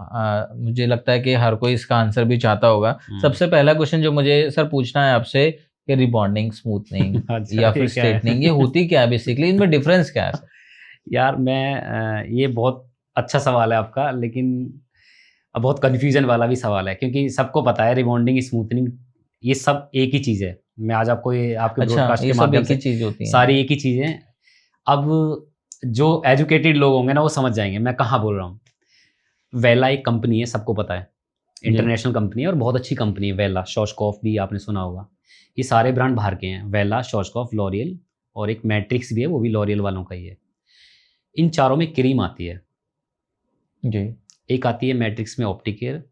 मुझे लगता है कि हर कोई इसका आंसर भी चाहता होगा। सबसे पहला क्वेश्चन जो मुझे सर पूछना है आपसे, कि रिबॉन्डिंग, स्मूथनिंग अच्छा, या ये फिर क्या है? स्ट्रेटनिंग, ये होती क्या है बेसिकली, इनमें डिफरेंस क्या है सर? यार मैं ये बहुत अच्छा सवाल है आपका, लेकिन बहुत कन्फ्यूजन वाला भी सवाल है, क्योंकि सबको पता है रिबॉन्डिंग, स्मूथनिंग ये सब एक ही चीज़ है। मैं आज आपको ये आपके अच्छा, ब्रॉडकास्ट ये के सब माध्यम एक ही से चीज़ होती हैं। सारी एक ही चीज़ हैं। अब जो एजुकेटेड लोग होंगे ना, वो समझ जाएँगे मैं कहाँ बोल रहा हूँ। वेला एक कंपनी है, सबको पता है। जी। इंटरनेशनल कंपनी है और बहुत अच्छी कंपनी है वेला। शॉर्शकॉफ भी आपने सुना होगा। ये सारे ब्रांड बाहर के हैं, वेला, शॉर्शकॉफ, लॉरियल, और एक मैट्रिक्स भी है, वो भी लॉरियल वालों का ही है। इन चारों में क्रीम आती है। जी। एक आती है मैट्रिक्स में ऑप्टिकेयर,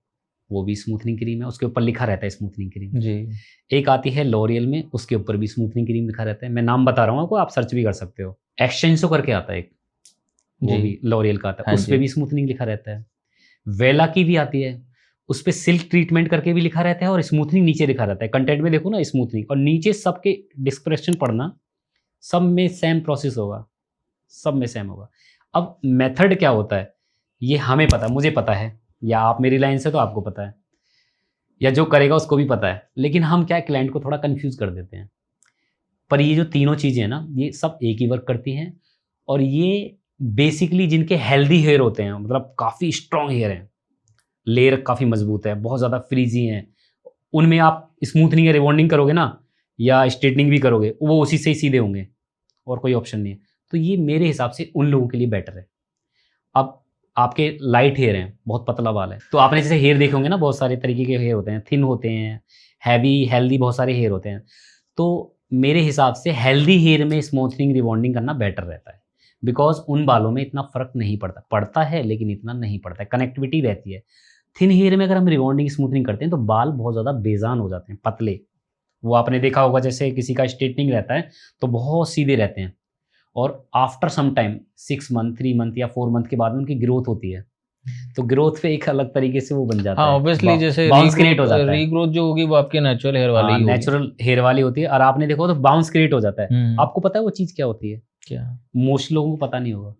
वो भी स्मूथनिंग क्रीम है, उसके ऊपर लिखा रहता है स्मूथनिंग क्रीम। जी। एक आती है लॉरियल में, उसके ऊपर भी स्मूथनिंग क्रीम लिखा रहता है। मैं नाम बता रहा हूँ आपको, आप सर्च भी कर सकते हो। एक्सटेंसो करके आता है एक, वो जी। भी लॉरियल का आता है, हाँ उस पे जी। भी स्मूथनिंग लिखा रहता है। वेला की भी आती है, उस पे सिल्क ट्रीटमेंट करके भी लिखा रहता है, और स्मूथनिंग नीचे लिखा रहता है। कंटेंट में देखो ना स्मूथनिंग, और नीचे सबके डिस्क्रिप्शन पढ़ना, सब में सेम प्रोसेस होगा, सब में सेम होगा। अब मेथड क्या होता है, ये हमें पता है, मुझे पता है, या आप मेरी लाइन से तो आपको पता है, या जो करेगा उसको भी पता है, लेकिन हम क्या क्लाइंट को थोड़ा कंफ्यूज कर देते हैं। पर ये जो तीनों चीज़ें हैं ना, ये सब एक ही वर्क करती हैं, और ये बेसिकली जिनके हेल्दी हेयर होते हैं, मतलब काफ़ी स्ट्रॉन्ग हेयर हैं, लेयर काफ़ी मजबूत है, बहुत ज़्यादा फ्रीजी हैं, उनमें आप स्मूथनिंग या रिबॉन्डिंग करोगे ना, या स्ट्रेटनिंग भी करोगे, वो उसी से ही सीधे होंगे और कोई ऑप्शन नहीं है। तो ये मेरे हिसाब से उन लोगों के लिए बेटर है। अब आपके लाइट हेयर हैं, बहुत पतला बाल है, तो आपने जैसे हेयर देखे होंगे ना, बहुत सारे तरीके के हेयर होते हैं, थिन होते हैं, हैवी, हेल्दी, बहुत सारे हेयर होते हैं। तो मेरे हिसाब से हेल्दी हेयर में स्मूथनिंग रिबॉन्डिंग करना बेटर रहता है, बिकॉज उन बालों में इतना फर्क नहीं पड़ता, पड़ता है लेकिन इतना नहीं पड़ता है, कनेक्टिविटी रहती है। थिन हेयर में अगर हम रिबॉन्डिंग स्मूथनिंग करते हैं तो बाल बहुत ज़्यादा बेजान हो जाते हैं, पतले। वो आपने देखा होगा, जैसे किसी का स्ट्रेटनिंग रहता है तो बहुत सीधे रहते हैं, और after some time 6 month, 3 month या 4 मंथ के बाद में उनकी ग्रोथ होती है, तो ग्रोथ पे एक अलग तरीके से वो बन जाता हाँ है, ऑब्वियसली, जैसे बाउंस क्रिएट हो जाता है। रीग्रोथ जो होगी वो आपके नेचुरल हेयर वाली हाँ, ही होगी। नेचुरल हेयर वाली होती है, और आपने देखो तो बाउंस क्रिएट हो जाता है। हम्म। आपको पता है वो चीज़ क्या होती है? क्या? मोस्ट लोगों को पता नहीं होगा।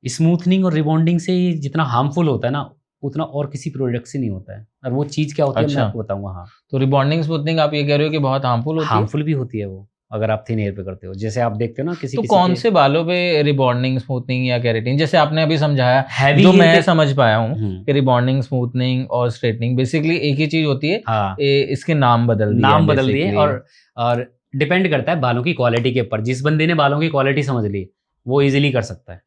स्मूथनिंग और रिबॉन्डिंग से जितना हार्मफुल होता है ना, उतना और किसी प्रोडक्ट से नहीं होता है। और वो चीज़ क्या होती है मैं अच्छा, आपको बताऊंगा। हाँ, तो रिबॉन्डिंग स्मूथनिंग आप ये कह रहे हो कि बहुत हार्मफुल होती है? हार्मफुल भी होती है वो, अगर आप थिन हेयर पे करते हो। जैसे आप देखते हो ना किसी तो किसी कौन के से बालों पे रिबॉन्डिंग स्मूथनिंग या केराटिन, जैसे आपने अभी समझाया, हैवी जो हेयर मैं पे। समझ पाया हूँ हम्म, कि रिबॉन्डिंग स्मूथनिंग और स्ट्रेटनिंग बेसिकली एक ही चीज होती है, हाँ, इसके नाम बदल दिए नाम हैं बदल दिए, बेसिकली। और डिपेंड करता है बालों की क्वालिटी के ऊपर। जिस बंदे ने बालों की क्वालिटी समझ ली, वो इजीली कर सकता है।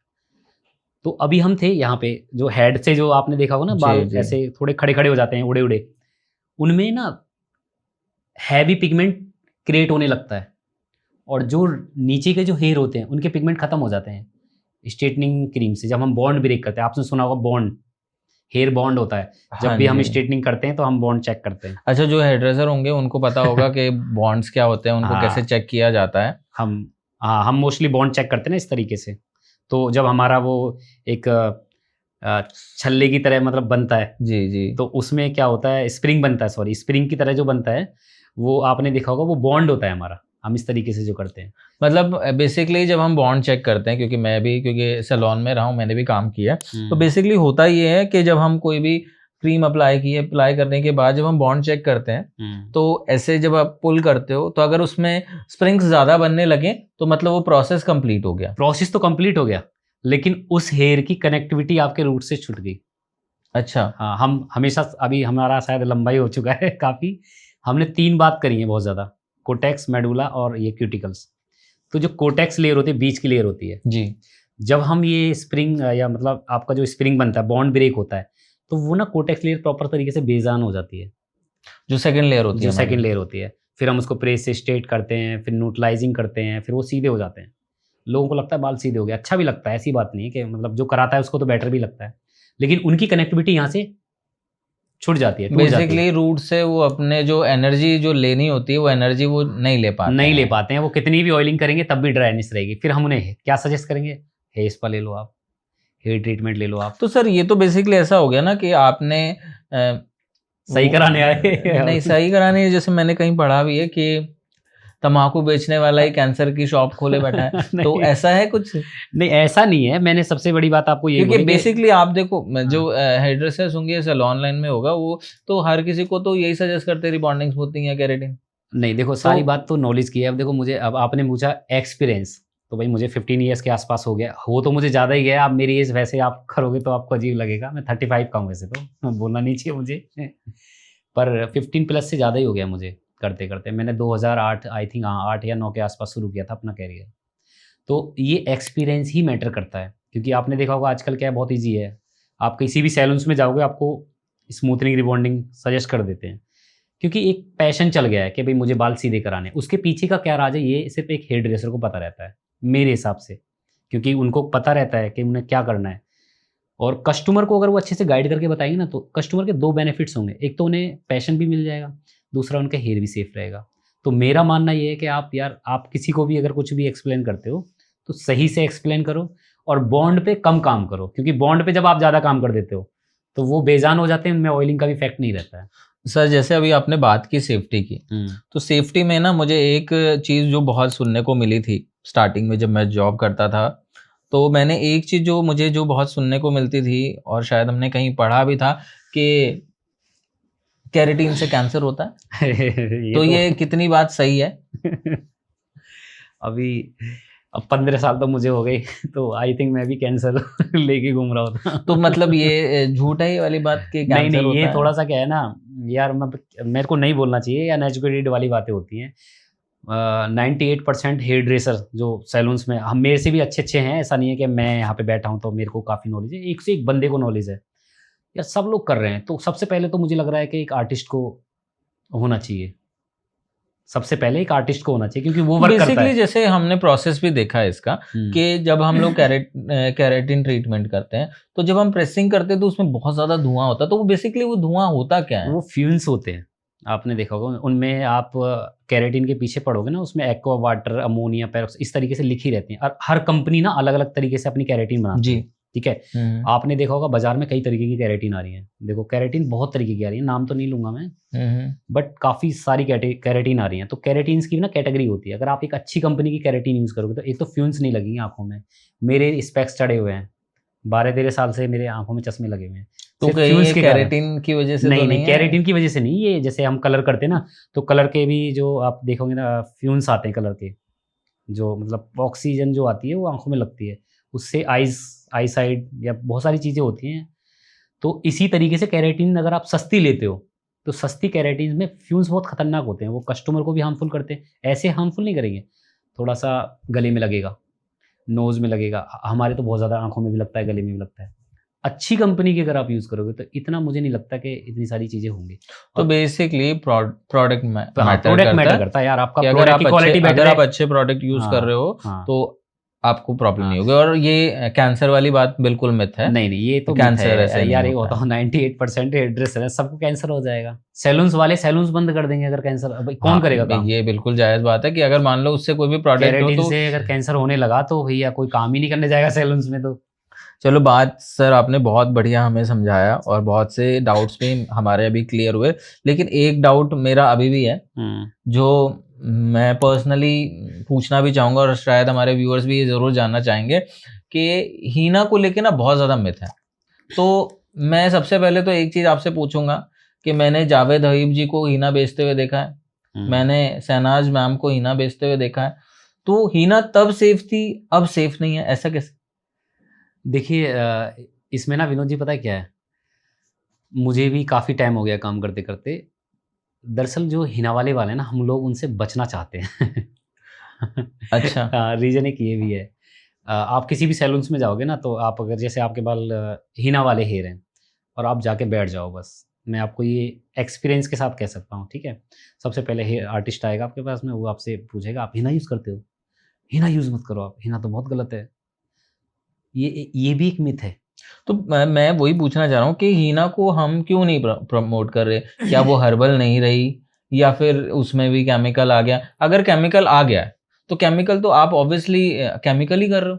तो अभी हम थे यहाँ पे, जो हेड से जो आपने देखा होगा ना, जी बाल जी। ऐसे थोड़े खड़े खड़े हो जाते हैं, उड़े उड़े, उनमें ना हैवी पिगमेंट क्रिएट होने लगता है, और जो नीचे के जो हेयर होते हैं उनके पिगमेंट खत्म हो जाते हैं स्ट्रेटनिंग क्रीम से। जब हम बॉन्ड ब्रेक करते हैं, आपने सुना होगा बॉन्ड, हेयर बॉन्ड होता है, जब हाँ भी हम जी। स्ट्रेटनिंग करते हैं तो हम बॉन्ड चेक करते हैं। अच्छा, जो हेयर ड्रेसर होंगे उनको पता होगा कि बॉन्ड्स क्या होते हैं, उनको कैसे हाँ, चेक किया जाता है। हम हाँ, हम मोस्टली बॉन्ड चेक करते हैं ना इस तरीके से। तो जब हमारा वो एक छल्ले की तरह मतलब बनता है, जी जी। तो उसमें क्या होता है, स्प्रिंग बनता है, सॉरी, स्प्रिंग की तरह जो बनता है, वो आपने देखा होगा, वो बॉन्ड होता है हमारा, हम इस तरीके से जो करते हैं। मतलब बेसिकली जब हम बॉन्ड चेक करते हैं, क्योंकि मैं भी, क्योंकि सैलून में रहा हूँ, मैंने भी काम किया है, तो हम्म, बेसिकली होता ये है कि जब हम कोई भी क्रीम अप्लाई करने के बाद जब हम बॉन्ड चेक करते हैं, हम्म। तो ऐसे जब आप पुल करते हो तो अगर उसमें स्प्रिंग्स ज़्यादा बनने लगे तो मतलब वो प्रोसेस कंप्लीट हो गया। प्रोसेस तो कंप्लीट हो गया, लेकिन उस हेयर की कनेक्टिविटी आपके रूट से छूट गई। अच्छा। हाँ, हम हमेशा, अभी हमारा शायद लंबाई हो चुका है काफ़ी, हमने 3 बात करी है बहुत ज़्यादा, कोटेक्स, मेडुला और ये क्यूटिकल्स। तो जो कोटेक्स लेयर होती है, बीच की लेयर होती है, जी। जब हम ये स्प्रिंग या मतलब आपका जो स्प्रिंग बनता है, बॉन्ड ब्रेक होता है, तो वो ना कोटेक्स लेयर प्रॉपर तरीके से बेजान हो जाती है, जो सेकंड लेयर होती है जो हमारी। सेकंड लेयर होती है। फिर हम उसको प्रेस से स्ट्रेट करते हैं, फिर न्यूट्रलाइजिंग करते हैं, फिर वो सीधे हो जाते हैं। लोगों को लगता है बाल सीधे हो गए, अच्छा भी लगता है, ऐसी बात नहीं है कि मतलब जो कराता है उसको तो बेटर भी लगता है, लेकिन उनकी कनेक्टिविटी यहाँ से छूट जाती है, टूट जाती है। बेसिकली रूट से वो अपने जो एनर्जी जो लेनी होती है वो एनर्जी वो नहीं ले पाते नहीं ले हैं। पाते हैं, वो कितनी भी ऑयलिंग करेंगे तब भी ड्राइनेस रहेगी। फिर हम उन्हें क्या सजेस्ट करेंगे? हेयर स्पा ले लो आप, हेयर ट्रीटमेंट ले लो आप। तो सर ये तो बेसिकली ऐसा हो गया ना कि आपने सही कराने नहीं, आए। सही कराने, जैसे मैंने कहीं पढ़ा भी है कि तम्बाकू बेचने वाला ही कैंसर की शॉप खोले बैठा है, तो नहीं, ऐसा है कुछ? नहीं, ऐसा नहीं है। मैंने सबसे बड़ी बात आपको यही क्योंकि बोली कि बेसिकली आप देखो, जो हाँ, हेयर ड्रेसर्स होंगे सैलून लाइन में होगा वो, तो हर किसी को तो यही सजेस्ट करते हैं, रिबॉन्डिंग स्मूथनिंग या केराटिन। नहीं, देखो तो सारी बात तो नॉलेज की है। अब देखो मुझे, अब आपने पूछा एक्सपीरियंस, तो भाई मुझे 15 ईयर्स के आसपास हो गया, हो तो मुझे ज़्यादा ही गया। आप मेरी एज वैसे आप करोगे तो आपको अजीब लगेगा, मैं 35 का हूँ वैसे तो, बोलना नहीं चाहिए मुझे, पर 15 प्लस से ज़्यादा ही हो गया मुझे करते करते। मैंने 2008, आई थिंक, हाँ, 8 या 9 के आसपास शुरू किया था अपना कैरियर। तो ये एक्सपीरियंस ही मैटर करता है, क्योंकि आपने देखा होगा आजकल क्या है, बहुत ईजी है। आप किसी भी सैलून्स में जाओगे, आपको स्मूथनिंग रिबॉन्डिंग सजेस्ट कर देते हैं, क्योंकि एक पैशन चल गया है कि भाई मुझे बाल सीधे कराने। उसके पीछे का क्या राज है, ये सिर्फ एक हेयर ड्रेसर को पता रहता है मेरे हिसाब से, क्योंकि उनको पता रहता है कि उन्हें क्या करना है। और कस्टमर को अगर वो अच्छे से गाइड करके बताएंगे ना, तो कस्टमर के 2 बेनिफिट्स होंगे। एक तो उन्हें पैशन भी मिल जाएगा, दूसरा उनका हेयर भी सेफ रहेगा। तो मेरा मानना ये है कि आप यार, आप किसी को भी अगर कुछ भी एक्सप्लेन करते हो तो सही से एक्सप्लेन करो, और बॉन्ड पे कम काम करो, क्योंकि बॉन्ड पे जब आप ज़्यादा काम कर देते हो तो वो बेजान हो जाते हैं, उनमें ऑयलिंग का भी इफेक्ट नहीं रहता है। सर जैसे अभी आपने बात की सेफ्टी की, तो सेफ्टी में ना मुझे एक चीज़ जो बहुत सुनने को मिली थी स्टार्टिंग में जब मैं जॉब करता था, तो मैंने एक चीज़ जो मुझे जो बहुत सुनने को मिलती थी, और शायद हमने कहीं पढ़ा भी था, कि केराटिन से कैंसर होता है। ये तो तो ये कितनी बात सही है? अभी अब 15 साल तो मुझे हो गए तो आई थिंक मैं भी कैंसर लेके घूम रहा होता। तो मतलब ये झूठ है ये वाली बात कि नहीं कैंसर नहीं, ये होता है? थोड़ा सा क्या है ना यार, मैं मेरे को नहीं बोलना चाहिए, या अनएजुकेटेड वाली बातें होती हैं। 98% हेयर ड्रेसर जो सैलून्स में, हम मेरे से भी अच्छे अच्छे हैं, ऐसा नहीं है कि मैं यहाँ पे बैठा हूँ तो मेरे को काफ़ी नॉलेज है, एक से एक बंदे को नॉलेज है यार, सब लोग कर रहे हैं। तो सबसे पहले तो मुझे लग रहा है कि एक आर्टिस्ट को होना चाहिए, सबसे पहले एक आर्टिस्ट को होना चाहिए, क्योंकि वो वर्क करता बेसिकली है। जैसे हमने प्रोसेस भी देखा है इसका कि जब हम लोग कैरेटिन ट्रीटमेंट करते हैं तो जब हम प्रेसिंग करते हैं तो उसमें बहुत ज़्यादा धुआं होता है, तो वो बेसिकली वो धुआं होता क्या है? वो फ्यूल्स होते हैं, आपने देखा होगा उनमें, आप कैरेटिन के पीछे पढ़ोगे ना, उसमें एक्वा वाटर, अमोनिया, पेरोक्स, इस तरीके से लिखी रहती हैं, और हर कंपनी ना अलग अलग तरीके से अपनी कैरेटिन बनाती जी। है। ठीक है, आपने देखा होगा बाजार में कई तरीके की कैरेटिन आ रही है। देखो कैरेटिन बहुत तरीके की आ रही है, नाम तो नहीं लूंगा मैं, बट काफ़ी सारी कैरेटिन आ रही हैं। तो कैरेटीन्स की भी ना कैटेगरी होती है। अगर आप एक अच्छी कंपनी की कैरेटिन यूज़ करोगे तो एक तो फ्यूंस नहीं लगेंगी आंखों में। मेरे स्पेक्स चढ़े हुए हैं, 12-13 साल से मेरे आंखों में चश्मे लगे हुए हैं, तो सिर्फ कहीं फ्यूंस ये के कारण। कैरेटिन की वजह से तो नहीं नहीं, नहीं है? कैरेटिन की वजह से नहीं, ये जैसे हम कलर करते हैं ना, तो कलर के भी जो आप देखोगे ना फ्यूंस आते हैं कलर के, जो मतलब ऑक्सीजन जो आती है वो आंखों में लगती है, उससे आई साइड या बहुत सारी चीज़ें होती हैं। तो इसी तरीके से कैरेटीन अगर आप सस्ती लेते हो तो सस्ती कैरेटीन में फ्यूम्स बहुत खतरनाक होते हैं, वो कस्टमर को भी हार्मफुल करते हैं। ऐसे हार्मफुल नहीं करेंगे, थोड़ा सा गले में लगेगा, नोज़ में लगेगा, हमारे तो बहुत ज़्यादा आंखों में भी लगता है, गले में भी लगता है। अच्छी कंपनी की अगर आप यूज़ करोगे तो इतना मुझे नहीं लगता कि इतनी सारी चीज़ें होंगी। तो और बेसिकली प्रोडक्ट हाँ, मैटर प्रोडक्ट करता मैटर है करता है यार, आपका कि प्रोडक्ट की क्वालिटी बेटर अगर है। आप अच्छे प्रोडक्ट यूज़ कर रहे हाँ, हो हाँ, तो आपको प्रॉब्लम हाँ। नहीं होगी। और ये कैंसर वाली बात बिल्कुल मिथ है, नहीं, नहीं, ये तो मिथ कैंसर ऐसे है नहीं यार, ये होता होता है। हूँ 98% हेयर ड्रेसर है, सबको कैंसर हो जाएगा। सैलून्स वाले सैलून्स बंद कर देंगे अगर कैंसर, अब कौन हाँ, करेगा काम? ये बिल्कुल जायज़ बात है कि अगर मान लो उससे कोई भी प्रोडक्ट हो केराटिन तो से अगर कैंसर होने लगा तो भैया कोई काम ही नहीं करने जाएगा सैलून्स में तो। चलो, बात सर आपने बहुत बढ़िया हमें समझाया और बहुत से डाउट्स भी हमारे अभी क्लियर हुए। लेकिन एक डाउट मेरा अभी भी है जो मैं पर्सनली पूछना भी चाहूँगा और शायद हमारे व्यूअर्स भी ये ज़रूर जानना चाहेंगे कि हीना को लेके ना बहुत ज़्यादा मिथ है। तो मैं सबसे पहले तो एक चीज़ आपसे पूछूंगा कि मैंने जावेद हबीब जी को हीना बेचते हुए देखा है, मैंने शहनाज मैम को हीना बेचते हुए देखा है, तो हीना तब सेफ थी अब सेफ नहीं है, ऐसा कैसे? देखिए इसमें ना विनोद जी पता है क्या है, मुझे भी काफ़ी टाइम हो गया काम करते-करते। दरअसल जो हिना वाले हैं ना, हम लोग उनसे बचना चाहते हैं। अच्छा। रीज़न एक ये भी है। आप किसी भी सैलून्स में जाओगे ना, तो आप अगर जैसे आपके बाल हिना वाले हेयर हैं और आप जाके बैठ जाओ बस, मैं आपको ये एक्सपीरियंस के साथ कह सकता हूँ, ठीक है? सबसे पहले हेयर आर्टिस्ट आएगा आपके पास में, वो आपसे पूछेगा, "आप हिना यूज़ करते हो? हिना यूज़ मत करो आप, हिना तो बहुत गलत है।" ये भी एक मिथ है। तो मैं वही पूछना चाह रहा हूँ कि हीना को हम क्यों नहीं प्रमोट कर रहे? क्या वो हर्बल नहीं रही या फिर उसमें भी केमिकल आ गया? अगर केमिकल आ गया है तो केमिकल तो आप ऑब्वियसली केमिकल ही कर रहे हो,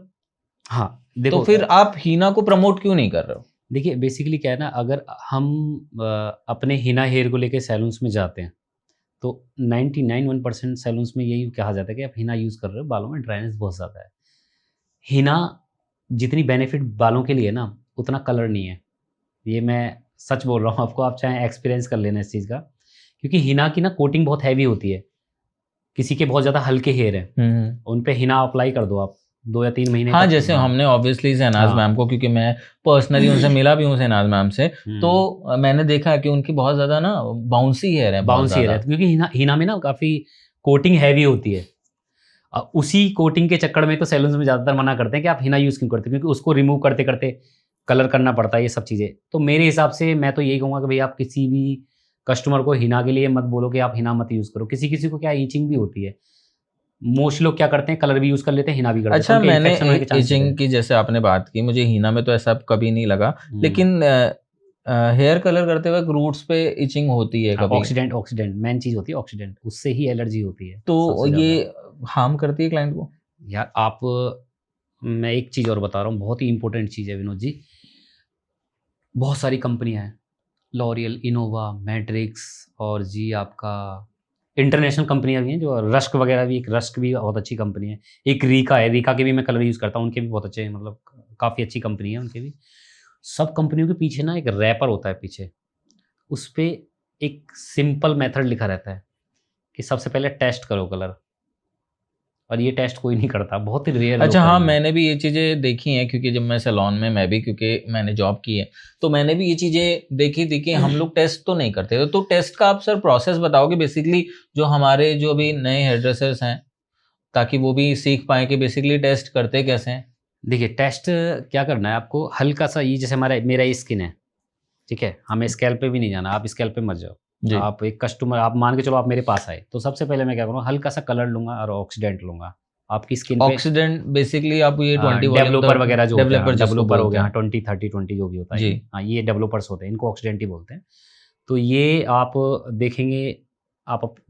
हाँ, तो देखो फिर आप हीना को प्रमोट क्यों नहीं कर रहे हो? देखिए बेसिकली क्या है ना, अगर हम अपने हिना हेयर को लेके सैलून्स में जाते हैं, तो 99% सैलून्स में यही कहा जाता है कि आप हिना यूज़ कर रहे हो, बालों में ड्राइनेस बहुत ज़्यादा है। हिना जितनी बेनिफिट बालों के लिए ना, उतना कलर नहीं है। ये मैं सच बोल रहा हूँ आपको, आप चाहे एक्सपीरियंस कर लेना इस चीज़ का। क्योंकि हिना की ना कोटिंग बहुत हैवी होती है। किसी के बहुत ज़्यादा हल्के हेयर हैं, उन पे हिना अप्लाई कर दो आप, 2 या 3 महीने हाँ, तक। जैसे हाँ, हमने ऑब्वियसली शहनाज हाँ। मैम को, क्योंकि मैं पर्सनली उनसे मिला भी हूँ शहनाज मैम से, तो मैंने देखा है कि उनकी बहुत ज़्यादा ना बाउंसी हेयर है, बहुत बाउंसी हेयर है, ज़्यादा। क्योंकि हिना हिना में ना काफ़ी कोटिंग हैवी होती है। उसी कोटिंग के चक्कर में तो सैलून्स में ज़्यादातर मना करते हैं कि आप हिना यूज़ क्यों करते हो? क्योंकि उसको रिमूव करते-करते कलर करना पड़ता है, ये सब चीज़ें। तो मेरे हिसाब से मैं तो यही कहूँगा कि भई आप किसी भी कस्टमर को हिना के लिए मत बोलो कि आप हिना मत यूज़ करो। किसी-किसी को क्या इचिंग भी होती है। मोस्ट लोग क्या करते हैं, कलर भी यूज़ कर लेते हैं, हिना भी कर देते हैं, अच्छा, उनके मैंने इन्फेक्शन होने के चांसेस इचिंग है। की जैसे आपने बात की, मुझे हीना में तो ऐसा कभी नहीं लगा, हुँ। लेकिन हेयर कलर करते वक़्त रूट्स पे इचिंग होती है हाँ, कभी, ऑक्सीडेंट ऑक्सीडेंट मेन चीज़ होती है ऑक्सीडेंट, उससे ही एलर्जी होती है तो सबसे ये ज़्यादा। हार्म करती है क्लाइंट को? यार आप मैं एक चीज़ और बता रहा हूँ, बहुत ही इम्पोर्टेंट चीज़ है विनोद जी। बहुत सारी कंपनियाँ हैं, लॉरियल, इनोवा, मैट्रिक्स और जी आपका इंटरनेशनल कंपनियाँ भी हैं, जो रस्क वगैरह भी, एक रस्क भी बहुत अच्छी कंपनी है। एक रीका है, रीका के भी मैं कलर यूज़ करता हूँ, उनके भी बहुत अच्छे हैं, मतलब काफ़ी अच्छी कंपनी है उनकी भी। सब कंपनियों के पीछे ना एक रैपर होता है पीछे, उस पे एक सिंपल मेथड लिखा रहता है कि सबसे पहले टेस्ट करो कलर। और ये टेस्ट कोई नहीं करता, बहुत ही रेयर। अच्छा हाँ, मैंने भी ये चीज़ें देखी हैं, क्योंकि जब मैं सैलून में, मैं भी क्योंकि मैंने जॉब की है, तो मैंने भी ये चीज़ें देखी थी कि हम लोग टेस्ट तो नहीं करते थे। तो टेस्ट का आप सर प्रोसेस बताओगे बेसिकली, जो हमारे जो अभी नए हेयर ड्रेसर्स हैं, ताकि वो भी सीख पाएँ कि बेसिकली टेस्ट करते कैसे हैं? देखिए टेस्ट क्या करना है आपको, हल्का सा ये जैसे हमारा मेरा ये स्किन है, ठीक है, हमें स्कैल्प पे भी नहीं जाना, आप स्कैल्प पे मत जाओ। जी। आप एक कस्टमर, आप मान के चलो आप मेरे पास आए, तो सबसे पहले मैं क्या करूँगा, हल्का सा कलर लूँगा और ऑक्सीडेंट लूँगा आपकी स्किन पे। ऑक्सीडेंट बेसिकली आप ये 20 वाले डेवलपर वगैरह जो होते हैं, डेवलपर जिसको डेवलपर हो बोलते गया, हाँ, हैं। 20 30 20 जो भी होता है जी। ये, हाँ, ये डेवलपर्स होते हैं, इनको ऑक्सीडेंट ही बोलते हैं। तो ये आप देखेंगे,